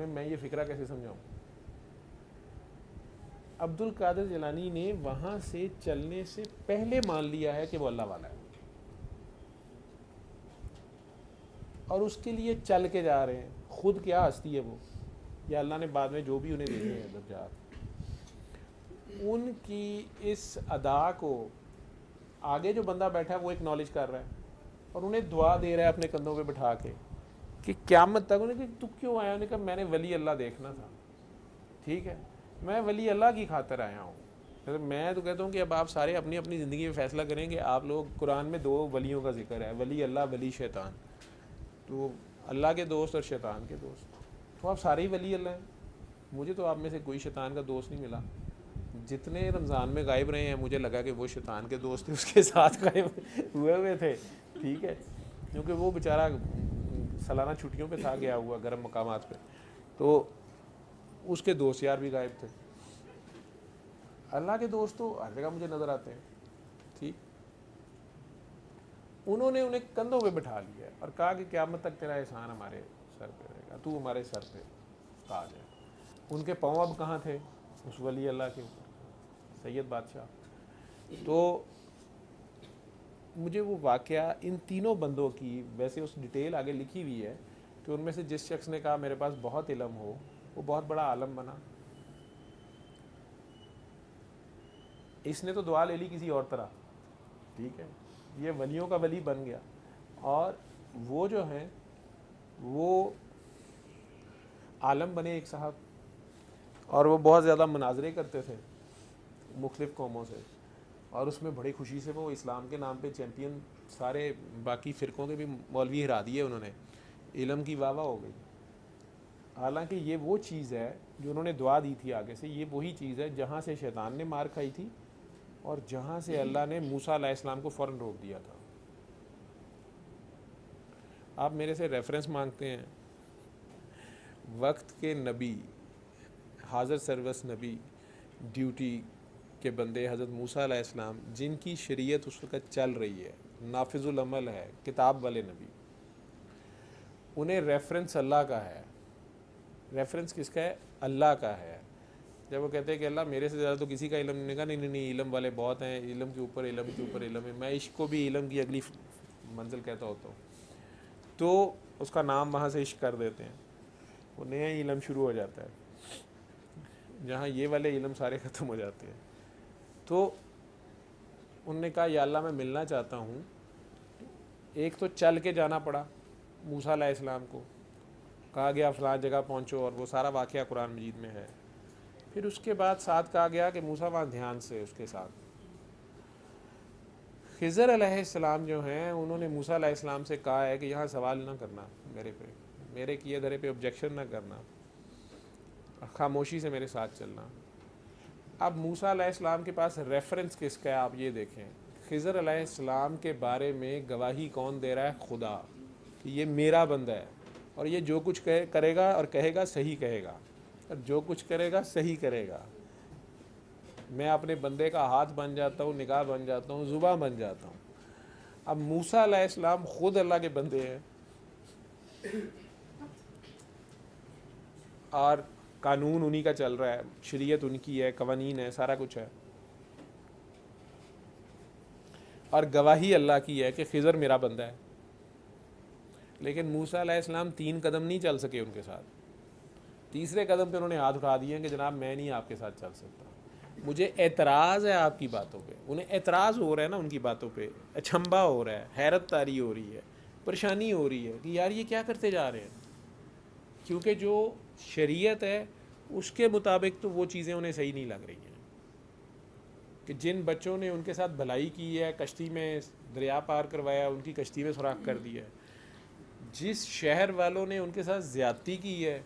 میں یہ فکرہ کیسے سمجھاؤں؟ عبد القادر جیلانی نے وہاں سے چلنے سے پہلے مان لیا ہے کہ وہ اللہ والا ہے، اور اس کے لیے چل کے جا رہے ہیں۔ خود کیا ہستی ہے وہ، یا اللہ نے بعد میں جو بھی انہیں دیے ہیں درجات، ان کی اس ادا کو آگے جو بندہ بیٹھا ہے وہ ایکنالج کر رہا ہے اور انہیں دعا دے رہا ہے اپنے کندھوں پہ بٹھا کے کہ قیامت تک۔ انہیں کہ تو کیوں آیا؟ انہوں نے کہا میں نے ولی اللہ دیکھنا تھا۔ ٹھیک ہے، میں ولی اللہ کی خاطر آیا ہوں۔ میں تو کہتا ہوں کہ اب آپ سارے اپنی اپنی زندگی میں فیصلہ کریں کہ آپ لوگ، قرآن میں 2 ولیوں کا ذکر ہے، ولی اللہ، ولی شیطان، تو اللہ کے دوست اور شیطان کے دوست، تو آپ سارے ہی ولی اللہ ہیں۔ مجھے تو آپ میں سے کوئی شیطان کا دوست نہیں ملا۔ جتنے رمضان میں غائب رہے ہیں مجھے لگا کہ وہ شیطان کے دوست تھے، اس کے ساتھ غائب ہوئے تھے۔ ٹھیک ہے، کیونکہ وہ بیچارہ سالانہ چھٹیوں پہ تھا گیا ہوا گرم مقامات پہ، تو اس کے دوست یار بھی غائب تھے۔ اللہ کے دوست تو ہر جگہ مجھے نظر آتے ہیں۔ ٹھیک، انہوں نے انہیں کندھوں پہ بٹھا لیا اور کہا کہ قیامت تک تیرا احسان ہمارے سر پہ رہے گا، تو ہمارے سر پہ تاج ہے۔ ان کے پاؤں اب کہاں تھے؟ اس ولی اللہ کے اوپر، سید بادشاہ۔ تو مجھے وہ واقعہ ان تینوں بندوں کی، ویسے اس ڈیٹیل آگے لکھی ہوئی ہے کہ ان میں سے جس شخص نے کہا میرے پاس بہت علم ہو، وہ بہت بڑا عالم بنا۔ اس نے تو دعا لے لی کسی اور طرح، ٹھیک ہے، یہ ولیوں کا ولی بن گیا۔ اور وہ جو ہیں وہ عالم بنے ایک صاحب، اور وہ بہت زیادہ مناظرے کرتے تھے مختلف قوموں سے، اور اس میں بڑی خوشی سے وہ اسلام کے نام پہ چیمپئن، سارے باقی فرقوں کے بھی مولوی ہرا دیے انہوں نے، علم کی واہ واہ ہو گئی۔ حالانکہ یہ وہ چیز ہے جو انہوں نے دعا دی تھی آگے سے، یہ وہی چیز ہے جہاں سے شیطان نے مار کھائی تھی اور جہاں سے اللہ نے موسیٰ علیہ السلام کو فوراً روک دیا تھا۔ آپ میرے سے ریفرنس مانگتے ہیں، وقت کے نبی، حاضر سروس نبی، ڈیوٹی کے بندے حضرت موسیٰ علیہ السلام، جن کی شریعت اس وقت چل رہی ہے، نافذ العمل ہے، کتاب والے نبی، انہیں ریفرنس اللہ کا ہے۔ ریفرنس کس کا ہے؟ اللہ کا ہے۔ جب وہ کہتے ہیں کہ اللہ میرے سے زیادہ تو کسی کا علم نہیں، کہا نہیں، علم والے بہت ہیں، علم کے اوپر علم کے اوپر علم ہے، میں عشق کو بھی علم کی اگلی منزل کہتا ہوتا ہوں۔ تو اس کا نام وہاں سے عشق کر دیتے ہیں، وہ نیا علم شروع ہو جاتا ہے جہاں یہ والے علم سارے ختم ہو جاتے ہیں۔ تو انہوں نے کہا یا اللہ میں ملنا چاہتا ہوں۔ ایک تو چل کے جانا پڑا موسیٰ علیہ السلام کو، کہا گیا فلاں جگہ پہنچو، اور وہ سارا واقعہ قرآن مجید میں ہے۔ پھر اس کے بعد ساتھ کہا گیا کہ موسیٰ وہاں دھیان سے اس کے ساتھ۔ خضر علیہ السلام جو ہیں انہوں نے موسیٰ علیہ السلام سے کہا ہے کہ یہاں سوال نہ کرنا میرے پہ، میرے کیے دھرے پہ آبجیکشن نہ کرنا، خاموشی سے میرے ساتھ چلنا۔ اب موسیٰ علیہ السلام کے پاس ریفرنس کس کا ہے آپ یہ دیکھیں، خضر علیہ السلام کے بارے میں گواہی کون دے رہا ہے؟ خدا، کہ یہ میرا بندہ ہے اور یہ جو کچھ کرے گا اور کہے گا صحیح کہے گا، اور جو کچھ کرے گا صحیح کرے گا. میں اپنے بندے کا ہاتھ بن جاتا ہوں، نگاہ بن جاتا ہوں، زباں بن جاتا ہوں. اب موسیٰ علیہ السلام خود اللہ کے بندے ہیں اور قانون انہی کا چل رہا ہے، شریعت ان کی ہے، قوانین ہے، سارا کچھ ہے، اور گواہی اللہ کی ہے کہ خضر میرا بندہ ہے. لیکن موسیٰ علیہ السلام 3 قدم نہیں چل سکے ان کے ساتھ. تیسرے قدم پہ انہوں نے ہاتھ اٹھا دیے کہ جناب میں نہیں آپ کے ساتھ چل سکتا، مجھے اعتراض ہے آپ کی باتوں پہ. انہیں اعتراض ہو رہا ہے نا ان کی باتوں پہ، اچھمبا ہو رہا ہے، حیرت طاری ہو رہی ہے، پریشانی ہو رہی ہے کہ یار یہ کیا کرتے جا رہے ہیں. کیونکہ جو شریعت ہے اس کے مطابق تو وہ چیزیں انہیں صحیح نہیں لگ رہی ہیں. کہ جن بچوں نے ان کے ساتھ بھلائی کی ہے، کشتی میں دریا پار کروایا، ان کی کشتی میں سوراخ کر دیا ہے، جس شہر والوں نے ان کے ساتھ زیادتی کی ہے،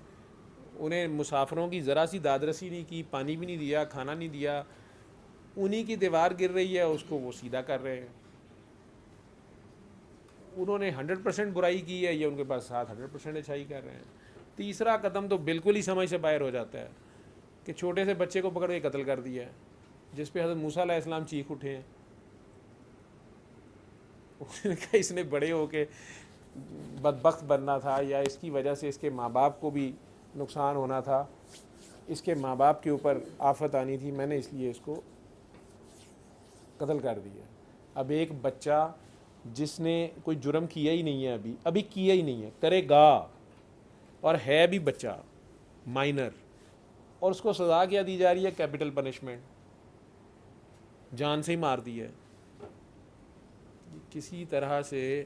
انہیں مسافروں کی ذرا سی دادرسی نہیں کی، پانی بھی نہیں دیا، کھانا نہیں دیا، انہی کی دیوار گر رہی ہے اس کو وہ سیدھا کر رہے ہیں. انہوں نے 100% برائی کی ہے، یہ ان کے پاس ساتھ 100% اچھائی کر رہے ہیں. تیسرا قدم تو بالکل ہی سمجھ سے باہر ہو جاتا ہے کہ چھوٹے سے بچے کو پکڑ کے قتل کر دیا ہے، جس پہ حضرت موسیٰ علیہ السلام چیخ اٹھے ہیں. اس نے بڑے ہو کے بدبخت بننا تھا، یا اس کی وجہ سے اس کے ماں باپ کو بھی نقصان ہونا تھا، اس کے ماں باپ کے اوپر آفت آنی تھی، میں نے اس لیے اس کو قتل کر دیا. اب ایک بچہ جس نے کوئی جرم کیا ہی نہیں ہے، ابھی کیا ہی نہیں ہے، کرے گا، اور ہے بھی بچہ مائنر، اور اس کو سزا کیا دی جا رہی ہے؟ کیپٹل پنشمنٹ، جان سے ہی مار دی ہے. کسی طرح سے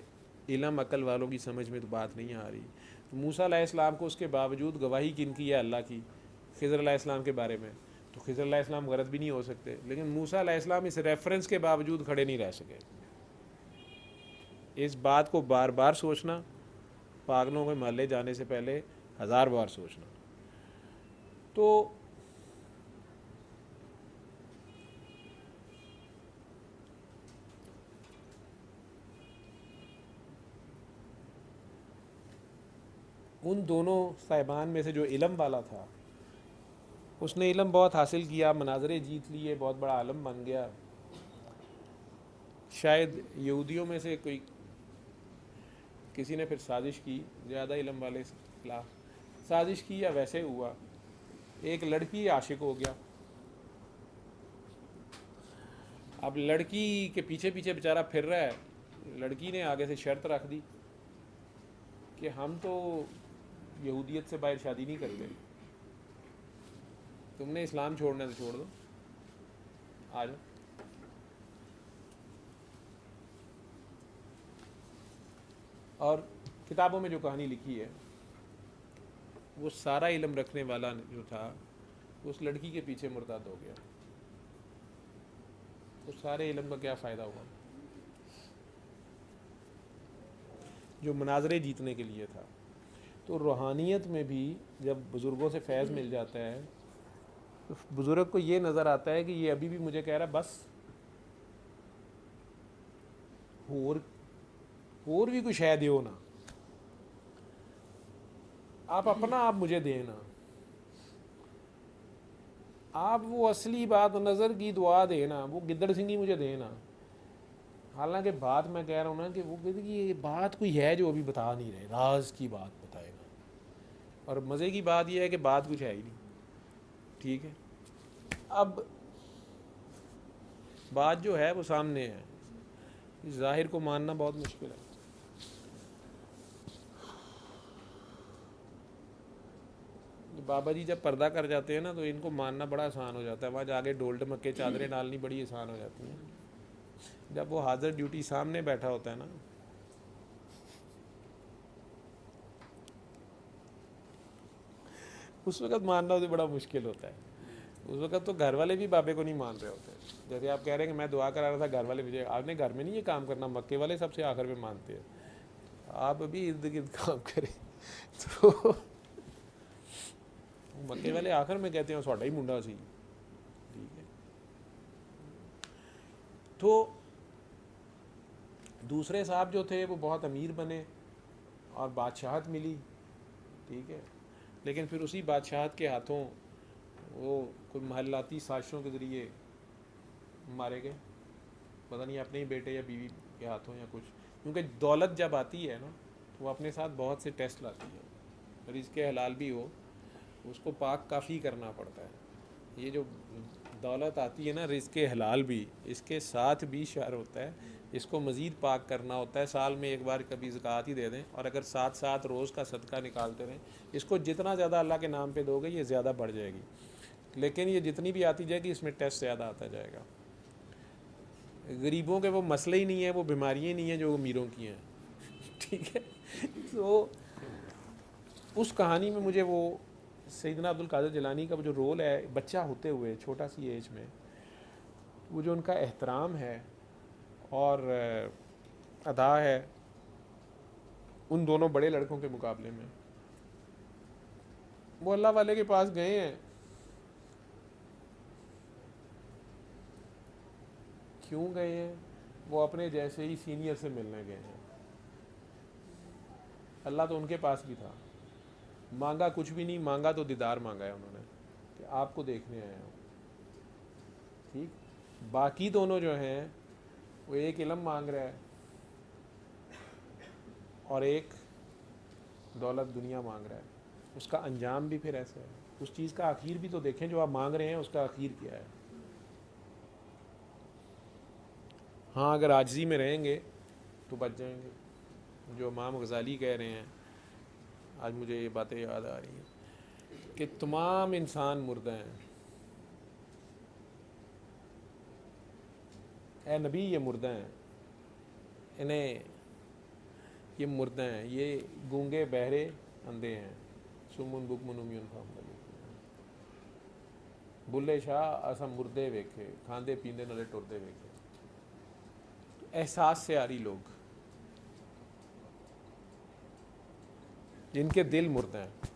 علم عقل والوں کی سمجھ میں تو بات نہیں آ رہی. موسیٰ علیہ السلام کو اس کے باوجود گواہی کن کی ہے؟ اللہ کی، خضر علیہ السلام کے بارے میں. تو خضر علیہ السلام غلط بھی نہیں ہو سکتے، لیکن موسیٰ علیہ السلام اس ریفرنس کے باوجود کھڑے نہیں رہ سکے. اس بات کو بار بار سوچنا، پاگلوں کے محلے جانے سے پہلے 1000 بار سوچنا. تو ان دونوں صاحبان میں سے جو علم والا تھا، اس نے علم بہت حاصل کیا، مناظرے جیت لیے، بہت بڑا عالم بن گیا. شاید یہودیوں میں سے کوئی کسی نے پھر سازش کی، زیادہ علم والے خلاف سازش کی، یا ویسے ہوا، ایک لڑکی عاشق ہو گیا. اب لڑکی کے پیچھے پیچھے بیچارہ پھر رہا ہے، لڑکی نے آگے سے شرط رکھ دی کہ ہم تو یہودیت سے باہر شادی نہیں کرتے، تم نے اسلام چھوڑنا تو چھوڑ دو، آ جاؤ. اور کتابوں میں جو کہانی لکھی ہے، وہ سارا علم رکھنے والا جو تھا اس لڑکی کے پیچھے مرتد ہو گیا. تو سارے علم کا کیا فائدہ ہوا جو مناظرے جیتنے کے لیے تھا. تو روحانیت میں بھی جب بزرگوں سے فیض مل جاتا ہے تو بزرگ کو یہ نظر آتا ہے کہ یہ ابھی بھی مجھے کہہ رہا ہے بس اور بھی کچھ ہے دیو نا، آپ اپنا آپ مجھے دینا، آپ وہ اصلی بات نظر کی دعا دینا، وہ گدڑ سنگھی مجھے دینا. حالانکہ بات میں کہہ رہا ہوں نا کہ وہ کہتے کہ یہ بات کوئی ہے جو ابھی بتا نہیں رہے، راز کی بات بتائے گا. اور مزے کی بات یہ ہے کہ بات کچھ ہے ہی نہیں. ٹھیک ہے، اب بات جو ہے وہ سامنے ہے، ظاہر کو ماننا بہت مشکل ہے. بابا جی جب پردہ کر جاتے ہیں نا تو ان کو ماننا بڑا آسان ہو جاتا ہے، وہاں جا کے ڈول ڈمکے چادریں ڈالنی بڑی آسان ہو جاتی ہیں. جب وہ حاضر ڈیوٹی سامنے بیٹھا ہوتا ہے نا، اس وقت ماننا اسے بڑا مشکل ہوتا ہے. اس وقت تو گھر والے بھی بابے کو نہیں مان رہے ہوتے. جیسے آپ کہہ رہے ہیں کہ میں دعا کرا رہا تھا، گھر والے مجھے، آپ نے گھر میں نہیں یہ کام کرنا، مکے والے سب سے آخر میں مانتے ہیں. آپ ابھی ارد گرد کام کریں تو مکے والے آخر میں کہتے ہیں ساڈا ہی منڈا سی. ٹھیک ہے، تو دوسرے صاحب جو تھے وہ بہت امیر بنے اور بادشاہت ملی، ٹھیک ہے، لیکن پھر اسی بادشاہت کے ہاتھوں وہ کوئی محلاتی سازشوں کے ذریعے مارے گئے، پتہ نہیں اپنے ہی بیٹے یا بیوی کے ہاتھوں یا کچھ. کیونکہ دولت جب آتی ہے نا تو وہ اپنے ساتھ بہت سے ٹیسٹ لاتی ہے، رزق حلال بھی ہو اس کو پاک کافی کرنا پڑتا ہے. یہ جو دولت آتی ہے نا رزق حلال بھی، اس کے ساتھ بھی شر ہوتا ہے، اس کو مزید پاک کرنا ہوتا ہے. سال میں ایک بار کبھی زکوٰۃ ہی دے دیں، اور اگر ساتھ ساتھ روز کا صدقہ نکالتے رہیں، اس کو جتنا زیادہ اللہ کے نام پہ دو گے یہ زیادہ بڑھ جائے گی. لیکن یہ جتنی بھی آتی جائے گی اس میں ٹیسٹ زیادہ آتا جائے گا. غریبوں کے وہ مسئلے ہی نہیں ہیں، وہ بیماریاں ہی نہیں ہیں جو امیروں کی ہیں، ٹھیک ہے. تو اس کہانی میں مجھے وہ سیدنا عبد القادر جیلانی کا وہ جو رول ہے بچہ ہوتے ہوئے چھوٹا سی ایج میں، وہ جو ان کا احترام ہے اور ادا ہے ان دونوں بڑے لڑکوں کے مقابلے میں. وہ اللہ والے کے پاس گئے ہیں، کیوں گئے ہیں؟ وہ اپنے جیسے ہی سینئر سے ملنے گئے ہیں. اللہ تو ان کے پاس بھی تھا، مانگا کچھ بھی نہیں مانگا، تو دیدار مانگا ہے انہوں نے کہ آپ کو دیکھنے آئے ہوں. ٹھیک، باقی دونوں جو ہیں وہ ایک علم مانگ رہا ہے اور ایک دولت دنیا مانگ رہا ہے. اس کا انجام بھی پھر ایسا ہے. اس چیز کا آخر بھی تو دیکھیں جو آپ مانگ رہے ہیں اس کا آخر کیا ہے. ہاں اگر عاجزی میں رہیں گے تو بچ جائیں گے. جو امام غزالی کہہ رہے ہیں، آج مجھے یہ باتیں یاد آ رہی ہیں کہ تمام انسان مردہ ہیں. اے نبی یہ مردہ ہیں، انہیں یہ مردہ ہیں، یہ گونگے بہرے اندھے ہیں. سمن بکمن عمیٌ فہم لا یعقلون. بلے شاہ اساں مردے ویکھے، کھاندے پیندے نالے ٹردے ویکھے. احساس سے آری لوگ جن کے دل مردہ ہیں،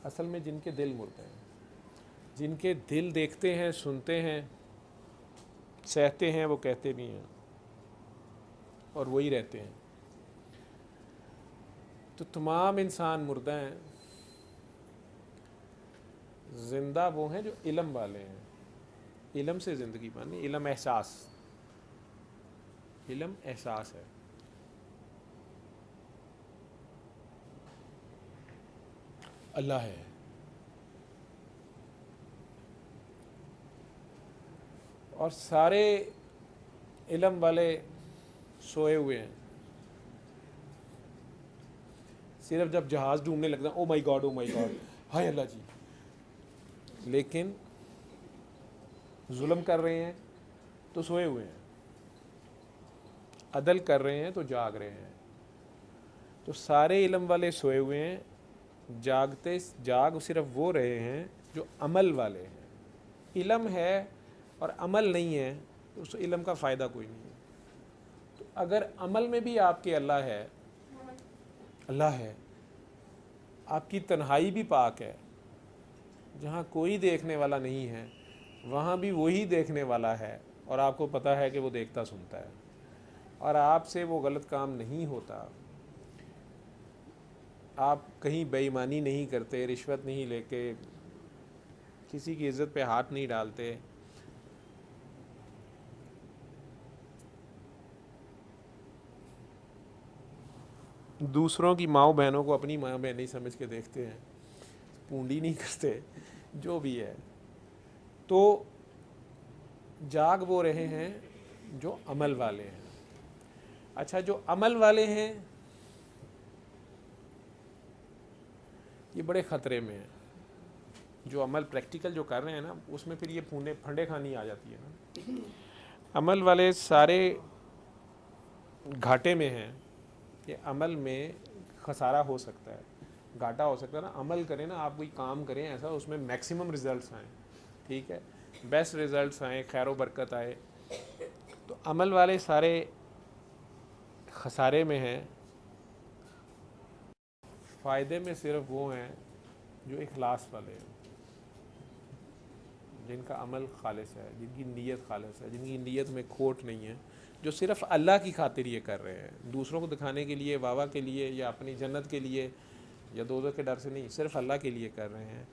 اصل میں جن کے دل مردہ ہیں، جن کے دل دیکھتے ہیں، سنتے ہیں، سہتے ہیں، وہ کہتے بھی ہیں اور وہی رہتے ہیں. تو تمام انسان مردہ ہیں. زندہ وہ ہیں جو علم والے ہیں. علم سے زندگی بانی، علم احساس، علم احساس ہے. اللہ ہے. اور سارے علم والے سوئے ہوئے ہیں. صرف جب جہاز ڈوبنے لگتا ہے او مائی گاڈ ہائے اللہ جی. لیکن ظلم کر رہے ہیں تو سوئے ہوئے ہیں، عدل کر رہے ہیں تو جاگ رہے ہیں. تو سارے علم والے سوئے ہوئے ہیں، جاگ صرف وہ رہے ہیں جو عمل والے ہیں. علم ہے اور عمل نہیں ہے تو اس علم کا فائدہ کوئی نہیں ہے. تو اگر عمل میں بھی آپ کے اللہ ہے، اللہ ہے، آپ کی تنہائی بھی پاک ہے، جہاں کوئی دیکھنے والا نہیں ہے وہاں بھی وہی دیکھنے والا ہے، اور آپ کو پتہ ہے کہ وہ دیکھتا سنتا ہے، اور آپ سے وہ غلط کام نہیں ہوتا. آپ کہیں بے ایمانی نہیں کرتے، رشوت نہیں لے کے، کسی کی عزت پہ ہاتھ نہیں ڈالتے. دوسروں کی ماؤں بہنوں کو اپنی ماں بہن نہیں سمجھ کے دیکھتے ہیں، پونڈی نہیں کرتے، جو بھی ہے. تو جاگ وہ رہے ہیں جو عمل والے ہیں. اچھا، جو عمل والے ہیں یہ بڑے خطرے میں ہیں. جو عمل پریکٹیکل جو کر رہے ہیں نا اس میں پھر یہ پھنڈے کھانی آ جاتی ہے نا. عمل والے سارے گھاٹے میں ہیں کہ عمل میں خسارہ ہو سکتا ہے، گھاٹا ہو سکتا ہے نا. عمل کریں نا آپ، کوئی کام کریں ایسا اس میں میکسیمم ریزلٹس آئیں، ٹھیک ہے، بیسٹ ریزلٹس آئیں، خیر و برکت آئے. تو عمل والے سارے خسارے میں ہیں. فائدے میں صرف وہ ہیں جو اخلاص والے ہیں، جن کا عمل خالص ہے، جن کی نیت خالص ہے، جن کی نیت میں کھوٹ نہیں ہے. جو صرف اللہ کی خاطر یہ کر رہے ہیں، دوسروں کو دکھانے کے لیے، واہ واہ کے لیے، یا اپنی جنت کے لیے یا دوزخ کے ڈر سے نہیں، صرف اللہ کے لیے کر رہے ہیں،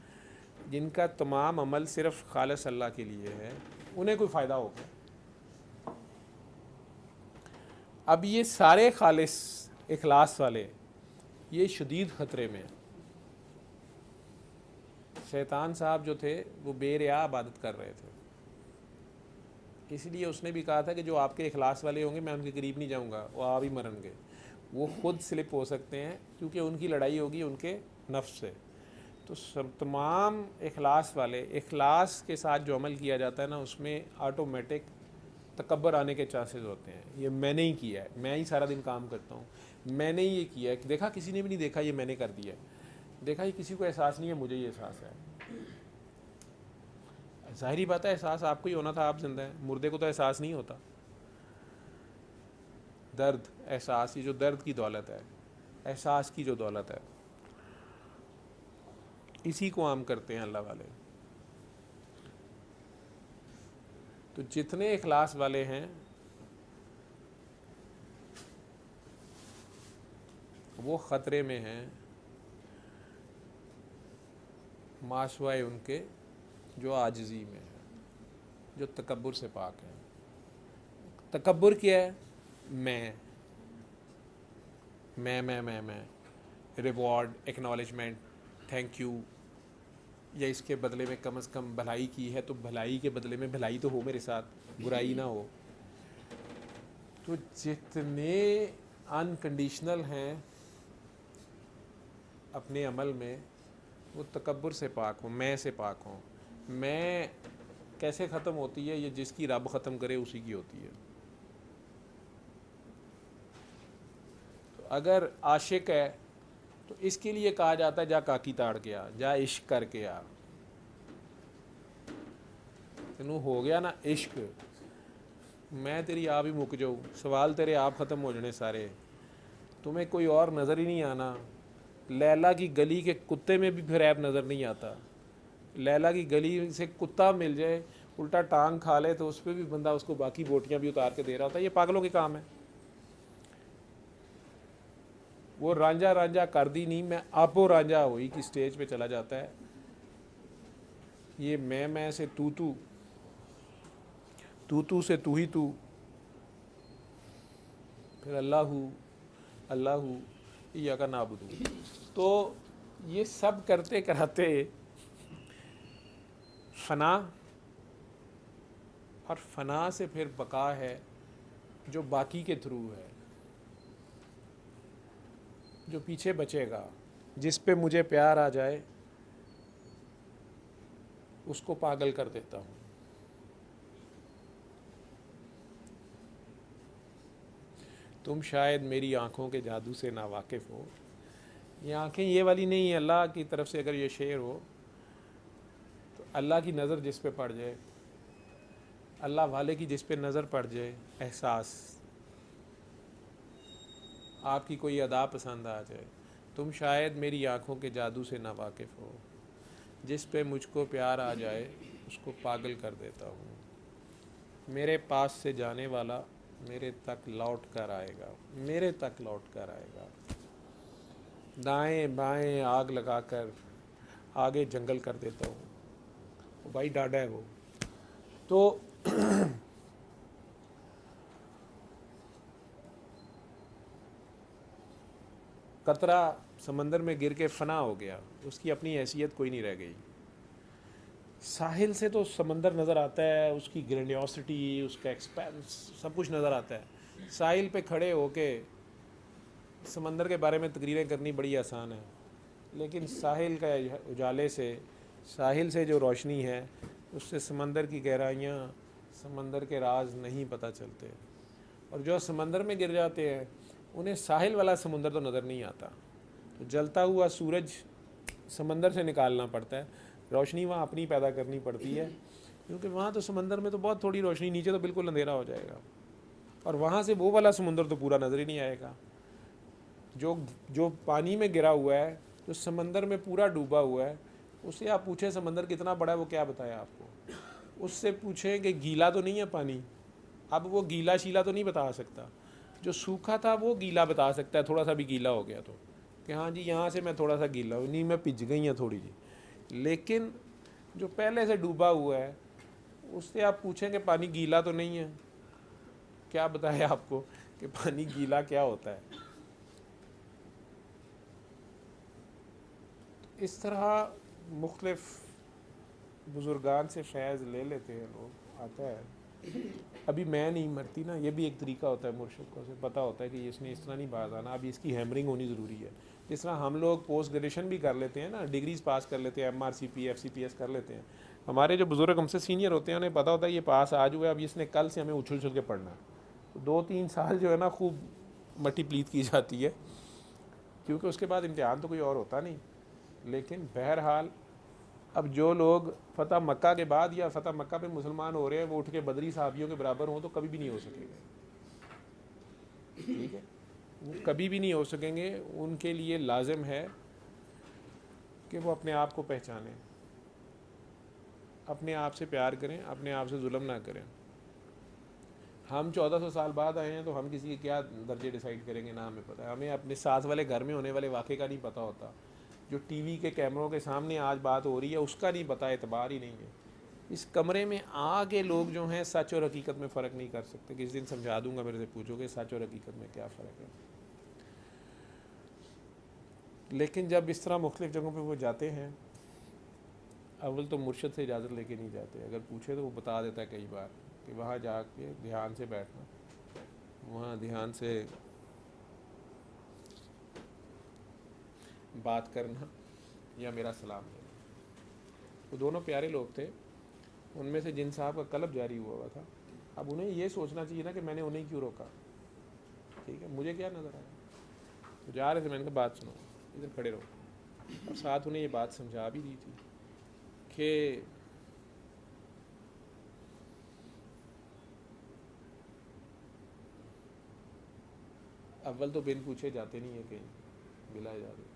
جن کا تمام عمل صرف خالص اللہ کے لیے ہے، انہیں کوئی فائدہ ہوگا۔ اب یہ سارے خالص اخلاص والے یہ شدید خطرے میں ہیں۔ شیطان صاحب جو تھے وہ بے ریا عبادت کر رہے تھے، اس لیے اس نے بھی کہا تھا کہ جو آپ کے اخلاص والے ہوں گے میں ان کے قریب نہیں جاؤں گا، وہ آپ ہی مرن گے، وہ خود سلپ ہو سکتے ہیں، کیونکہ ان کی لڑائی ہوگی ان کے نفس سے۔ تو تمام اخلاص والے، اخلاص کے ساتھ جو عمل کیا جاتا ہے نا، اس میں آٹومیٹک تکبر آنے کے چانسز ہوتے ہیں۔ یہ میں نے ہی کیا ہے، میں ہی سارا دن کام کرتا ہوں، میں نے ہی یہ کیا ہے، دیکھا کسی نے بھی نہیں دیکھا، یہ میں نے کر دیا ہے، دیکھا یہ کسی کو احساس نہیں ہے، مجھے یہ احساس ہے۔ ظاہری بات ہے احساس آپ کو ہی ہونا تھا، آپ زندہ ہیں، مردے کو تو احساس نہیں ہوتا۔ درد، احساس، یہ جو درد کی دولت ہے، احساس کی جو دولت ہے، اسی کو عام کرتے ہیں اللہ والے۔ تو جتنے اخلاص والے ہیں وہ خطرے میں ہیں ماسوائے ان کے جو عاجزی میں ہے، جو تکبر سے پاک ہے۔ تکبر کیا ہے؟ میں ریوارڈ، ایکنالجمنٹ، تھینک یو، یا اس کے بدلے میں کم از کم بھلائی کی ہے تو بھلائی کے بدلے میں بھلائی تو ہو میرے ساتھ، برائی نہ ہو۔ تو جتنے انکنڈیشنل ہیں اپنے عمل میں، وہ تکبر سے پاک ہوں، میں سے پاک ہوں۔ میں کیسے ختم ہوتی ہے؟ یہ جس کی رب ختم کرے اسی کی ہوتی ہے۔ تو اگر عاشق ہے تو اس کے لیے کہا جاتا ہے جا کاکی تاڑ کے آ، جا عشق کر کے آ۔ تینوں ہو گیا نا عشق، میں تیری آپ ہی مک جاؤں، سوال تیرے آپ ختم ہو جانے سارے، تمہیں کوئی اور نظر ہی نہیں آنا۔ لیلا کی گلی کے کتے میں بھی پھر عیب نظر نہیں آتا۔ لیلا کی گلی سے کتا مل جائے، الٹا ٹانگ کھا لے، تو اس پہ بھی بندہ اس کو باقی بوٹیاں بھی اتار کے دے رہا ہوتا ہے۔ یہ پاگلوں کے کام ہے۔ وہ رانجھا رانجھا کر دی نہیں، میں آپو رانجھا ہوئی کی سٹیج پہ چلا جاتا ہے۔ یہ میں سے تو سے تو ہی تو، پھر اللہ ایاک نعبد۔ تو یہ سب کرتے کراتے فنا، اور فنا سے پھر بقا ہے جو باقی کے تھرو ہے، جو پیچھے بچے گا، جس پہ مجھے پیار آ جائے اس کو پاگل کر دیتا ہوں۔ تم شاید میری آنکھوں کے جادو سے نا واقف ہو۔ یہ آنکھیں یہ والی نہیں ہیں، اللہ کی طرف سے اگر یہ شعر ہو تو اللہ کی نظر جس پہ پڑ جائے، اللہ والے کی جس پہ نظر پڑ جائے، احساس، آپ کی کوئی ادا پسند آ جائے، تم شاید میری آنکھوں کے جادو سے نا واقف ہو، جس پہ مجھ کو پیار آ جائے اس کو پاگل کر دیتا ہوں۔ میرے پاس سے جانے والا میرے تک لوٹ کر آئے گا، میرے تک لوٹ کر آئے گا۔ دائیں بائیں آگ لگا کر آگے جنگل کر دیتا ہوں۔ وہ بھائی ڈاڈا ہے وہ۔ تو قطرہ سمندر میں گر کے فنا ہو گیا، اس کی اپنی حیثیت کوئی نہیں رہ گئی۔ ساحل سے تو سمندر نظر آتا ہے، اس کی گرینڈیوسٹی، اس کا ایکسپینس، سب کچھ نظر آتا ہے۔ ساحل پہ کھڑے ہو کے سمندر کے بارے میں تقریریں کرنی بڑی آسان ہے، لیکن ساحل کا اجالے سے، ساحل سے جو روشنی ہے اس سے سمندر کی گہرائیاں، سمندر کے راز نہیں پتہ چلتے۔ اور جو سمندر میں گر جاتے ہیں انہیں ساحل والا سمندر تو نظر نہیں آتا۔ تو جلتا ہوا سورج سمندر سے نکالنا پڑتا ہے، روشنی وہاں اپنی پیدا کرنی پڑتی ہے، کیونکہ وہاں تو سمندر میں تو بہت تھوڑی روشنی، نیچے تو بالکل اندھیرا ہو جائے گا، اور وہاں سے وہ والا سمندر تو پورا نظر ہی نہیں آئے گا۔ جو پانی میں گرا ہوا ہے، جو سمندر میں پورا ڈوبا ہوا ہے، اس سے آپ پوچھیں سمندر کتنا بڑا ہے، وہ کیا بتایا آپ کو؟ اس سے پوچھیں کہ گیلا تو نہیں ہے پانی، اب وہ گیلا شیلا تو نہیں بتا سکتا، جو سوکھا تھا وہ گیلا بتا سکتا ہے، تھوڑا سا بھی گیلا ہو گیا تو کہ ہاں جی یہاں سے میں تھوڑا سا گیلا ہوں، نہیں میں پج گئی ہوں تھوڑی جی. لیکن جو پہلے سے ڈوبا ہوا ہے اس سے آپ پوچھیں کہ پانی گیلا تو نہیں ہے، کیا بتائے آپ کو کہ پانی گیلا کیا ہوتا ہے. اس طرح مختلف بزرگان سے فیض لے لیتے ہیں لوگ، آتا ہے. ابھی میں نہیں مرتی نا، یہ بھی ایک طریقہ ہوتا ہے مرشد کو، اسے پتہ ہوتا ہے کہ اس نے اس طرح نہیں باز آنا، ابھی اس کی ہیمرنگ ہونی ضروری ہے. جس طرح ہم لوگ پوسٹ گریجویشن بھی کر لیتے ہیں نا، ڈگریز پاس کر لیتے ہیں، MRCP FCPS کر لیتے ہیں. ہمارے جو بزرگ ہم سے سینئر ہوتے ہیں انہیں پتہ ہوتا ہے یہ پاس آج ہوا ہے، اب اس نے کل سے ہمیں اچھل اچھل کے پڑھنا ہے. 2-3 سال جو ہے نا خوب مٹی پلیت کی جاتی ہے، کیونکہ اس کے بعد امتحان تو کوئی اور ہوتا نہیں. لیکن بہرحال اب جو لوگ فتح مکہ کے بعد یا فتح مکہ پہ مسلمان ہو رہے ہیں وہ اٹھ کے بدری صحابیوں کے برابر ہوں تو کبھی بھی نہیں ہو سکے گا. ٹھیک ہے، وہ کبھی بھی نہیں ہو سکیں گے. ان کے لیے لازم ہے کہ وہ اپنے آپ کو پہچانیں، اپنے آپ سے پیار کریں، اپنے آپ سے ظلم نہ کریں. ہم 1400 سال بعد آئے ہیں تو ہم کسی کے کیا درجے ڈیسائیڈ کریں گے، نہ ہمیں پتہ ہے. ہمیں اپنے ساتھ والے گھر میں ہونے والے واقعے کا نہیں پتہ ہوتا، جو ٹی وی کے کیمروں کے سامنے آج بات ہو رہی ہے اس کا نہیں پتہ، اعتبار ہی نہیں ہے. اس کمرے میں آ کے لوگ جو ہیں سچ اور حقیقت میں فرق نہیں کر سکتے. کسی دن سمجھا دوں گا، میرے سے پوچھو کہ سچ اور حقیقت میں کیا فرق ہے. لیکن جب اس طرح مختلف جگہوں پہ وہ جاتے ہیں، اول تو مرشد سے اجازت لے کے نہیں جاتے. اگر پوچھے تو وہ بتا دیتا ہے کئی بار کہ وہاں جا کے دھیان سے بیٹھنا، وہاں دھیان سے بات کرنا یا میرا سلام دینا. وہ دونوں پیارے لوگ تھے. ان میں سے جن صاحب کا قلب جاری ہوا تھا، اب انہیں یہ سوچنا چاہیے نا کہ میں نے انہیں کیوں روکا. ٹھیک ہے، مجھے کیا نظر آیا، تو جا رہے تھے، میں نے کہا بات سنو، ادھر کھڑے رہو. اور ساتھ انہیں یہ بات سمجھا بھی دی تھی کہ اول تو بن پوچھے جاتے نہیں ہیں کہیں بلا اجازت،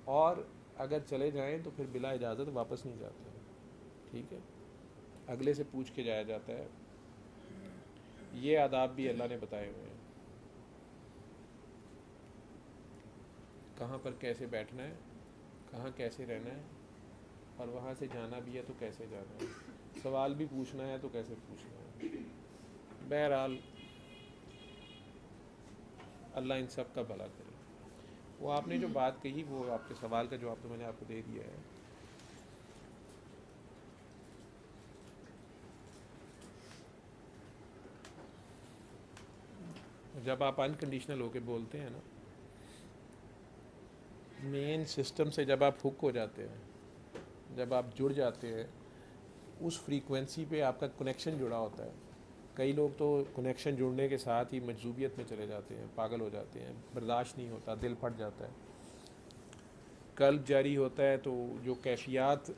اور اگر چلے جائیں تو پھر بلا اجازت واپس نہیں جاتے ہیں. ٹھیک ہے، اگلے سے پوچھ کے جایا جاتا ہے. یہ آداب بھی اللہ نے بتائے ہوئے ہیں، کہاں پر کیسے بیٹھنا ہے، کہاں کیسے رہنا ہے، اور وہاں سے جانا بھی ہے تو کیسے جانا ہے، سوال بھی پوچھنا ہے تو کیسے پوچھنا ہے. بہرحال اللہ ان سب کا بھلا کرے. وہ آپ نے جو بات کہی وہ آپ کے سوال کا جواب تو میں نے آپ کو دے دیا ہے. جب آپ انکنڈیشنل ہو کے بولتے ہیں نا، مین سسٹم سے جب آپ ہک ہو جاتے ہیں، جب آپ جڑ جاتے ہیں، اس فریکوینسی پہ آپ کا کنیکشن جڑا ہوتا ہے. کئی لوگ تو کنیکشن جڑنے کے ساتھ ہی مجذوبیت میں چلے جاتے ہیں، پاگل ہو جاتے ہیں، برداشت نہیں ہوتا، دل پھٹ جاتا ہے، قلب جاری ہوتا ہے. تو جو کیفیات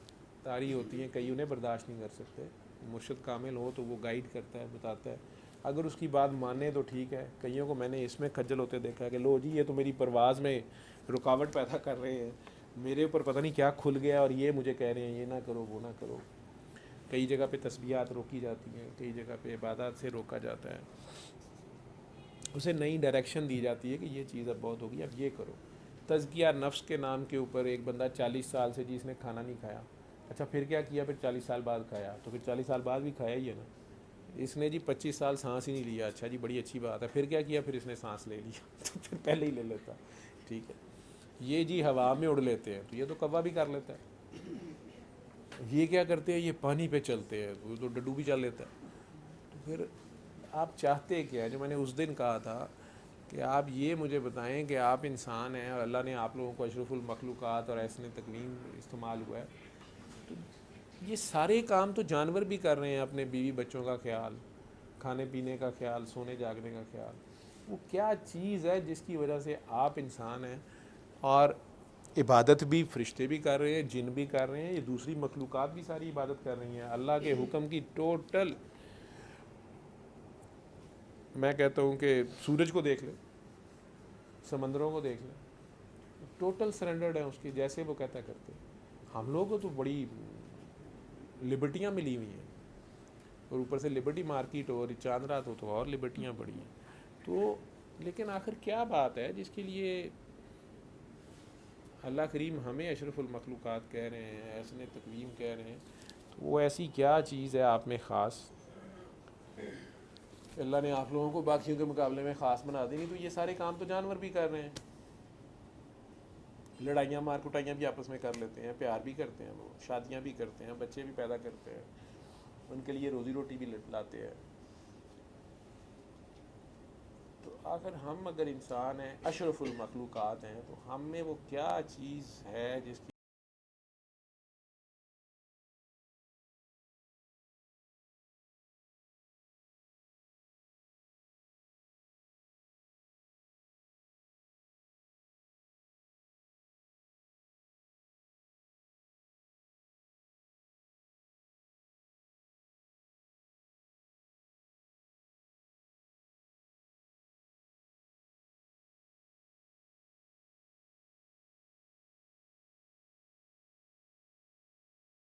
طاری ہوتی ہیں کئی انہیں برداشت نہیں کر سکتے. مرشد کامل ہو تو وہ گائیڈ کرتا ہے، بتاتا ہے. اگر اس کی بات مانے تو ٹھیک ہے. کئیوں کو میں نے اس میں کھجل ہوتے دیکھا ہے کہ لو جی یہ تو میری پرواز میں رکاوٹ پیدا کر رہے ہیں، میرے اوپر پتہ نہیں کیا کھل گیا اور یہ مجھے کہہ رہے ہیں یہ نہ کرو وہ نہ کرو. کئی جگہ پہ تسبیحات روکی جاتی ہیں، کئی جگہ پہ عبادات سے روکا جاتا ہے، اسے نئی ڈائریکشن دی جاتی ہے کہ یہ چیز اب بہت ہوگی، اب یہ کرو. تزکیہ نفس کے نام کے اوپر ایک بندہ 40 سال سے جس نے کھانا نہیں کھایا، اچھا پھر کیا کیا، پھر 40 سال بعد کھایا، تو پھر 40 سال بعد بھی کھایا ہی ہے نا. اس نے جی 25 سال سانس ہی نہیں لیا، اچھا جی بڑی اچھی بات ہے، پھر کیا کیا، پھر اس نے سانس لے لیا تو پھر پہلے ہی لے لیتا. ٹھیک ہے، یہ جی ہوا میں اڑ لیتے ہیں تو یہ تو کوا بھی کر لیتا ہے. یہ کیا کرتے ہیں، یہ پانی پہ چلتے ہیں، وہ تو ڈڈو بھی چل لیتا ہے. تو پھر آپ چاہتے کیا ہے، جو میں نے اس دن کہا تھا کہ آپ یہ مجھے بتائیں کہ آپ انسان ہیں اور اللہ نے آپ لوگوں کو اشرف المخلوقات اور ایسن تکوین استعمال ہوا ہے، تو یہ سارے کام تو جانور بھی کر رہے ہیں، اپنے بیوی بچوں کا خیال، کھانے پینے کا خیال، سونے جاگنے کا خیال. وہ کیا چیز ہے جس کی وجہ سے آپ انسان ہیں اور عبادت بھی فرشتے بھی کر رہے ہیں، جن بھی کر رہے ہیں، یہ دوسری مخلوقات بھی ساری عبادت کر رہی ہیں اللہ کے حکم کی ٹوٹل. میں کہتا ہوں کہ سورج کو دیکھ لیں، سمندروں کو دیکھ لیں، ٹوٹل سرنڈرڈ ہیں اس کی، جیسے وہ کہتا کرتے. ہم لوگوں کو تو بڑی لبرٹیاں ملی ہوئی ہیں. اور اوپر سے لبرٹی مارکیٹ ہو اور چاند رات ہو تو اور لبرٹیاں بڑی ہیں. تو لیکن آخر کیا بات ہے جس کے لیے اللہ کریم ہمیں اشرف المخلوقات کہہ رہے ہیں, ایسن تقویم کہہ رہے ہیں؟ تو وہ ایسی کیا چیز ہے آپ میں خاص کہ اللہ نے آپ لوگوں کو باقیوں کے مقابلے میں خاص بنا دی؟ نہیں تو یہ سارے کام تو جانور بھی کر رہے ہیں. لڑائیاں مار کٹائیاں بھی آپس میں کر لیتے ہیں, پیار بھی کرتے ہیں, وہ شادیاں بھی کرتے ہیں, بچے بھی پیدا کرتے ہیں, ان کے لیے روزی روٹی بھی لاتے ہیں. تو آخر ہم اگر انسان ہیں, اشرف المخلوقات ہیں, تو ہم میں وہ کیا چیز ہے جس کی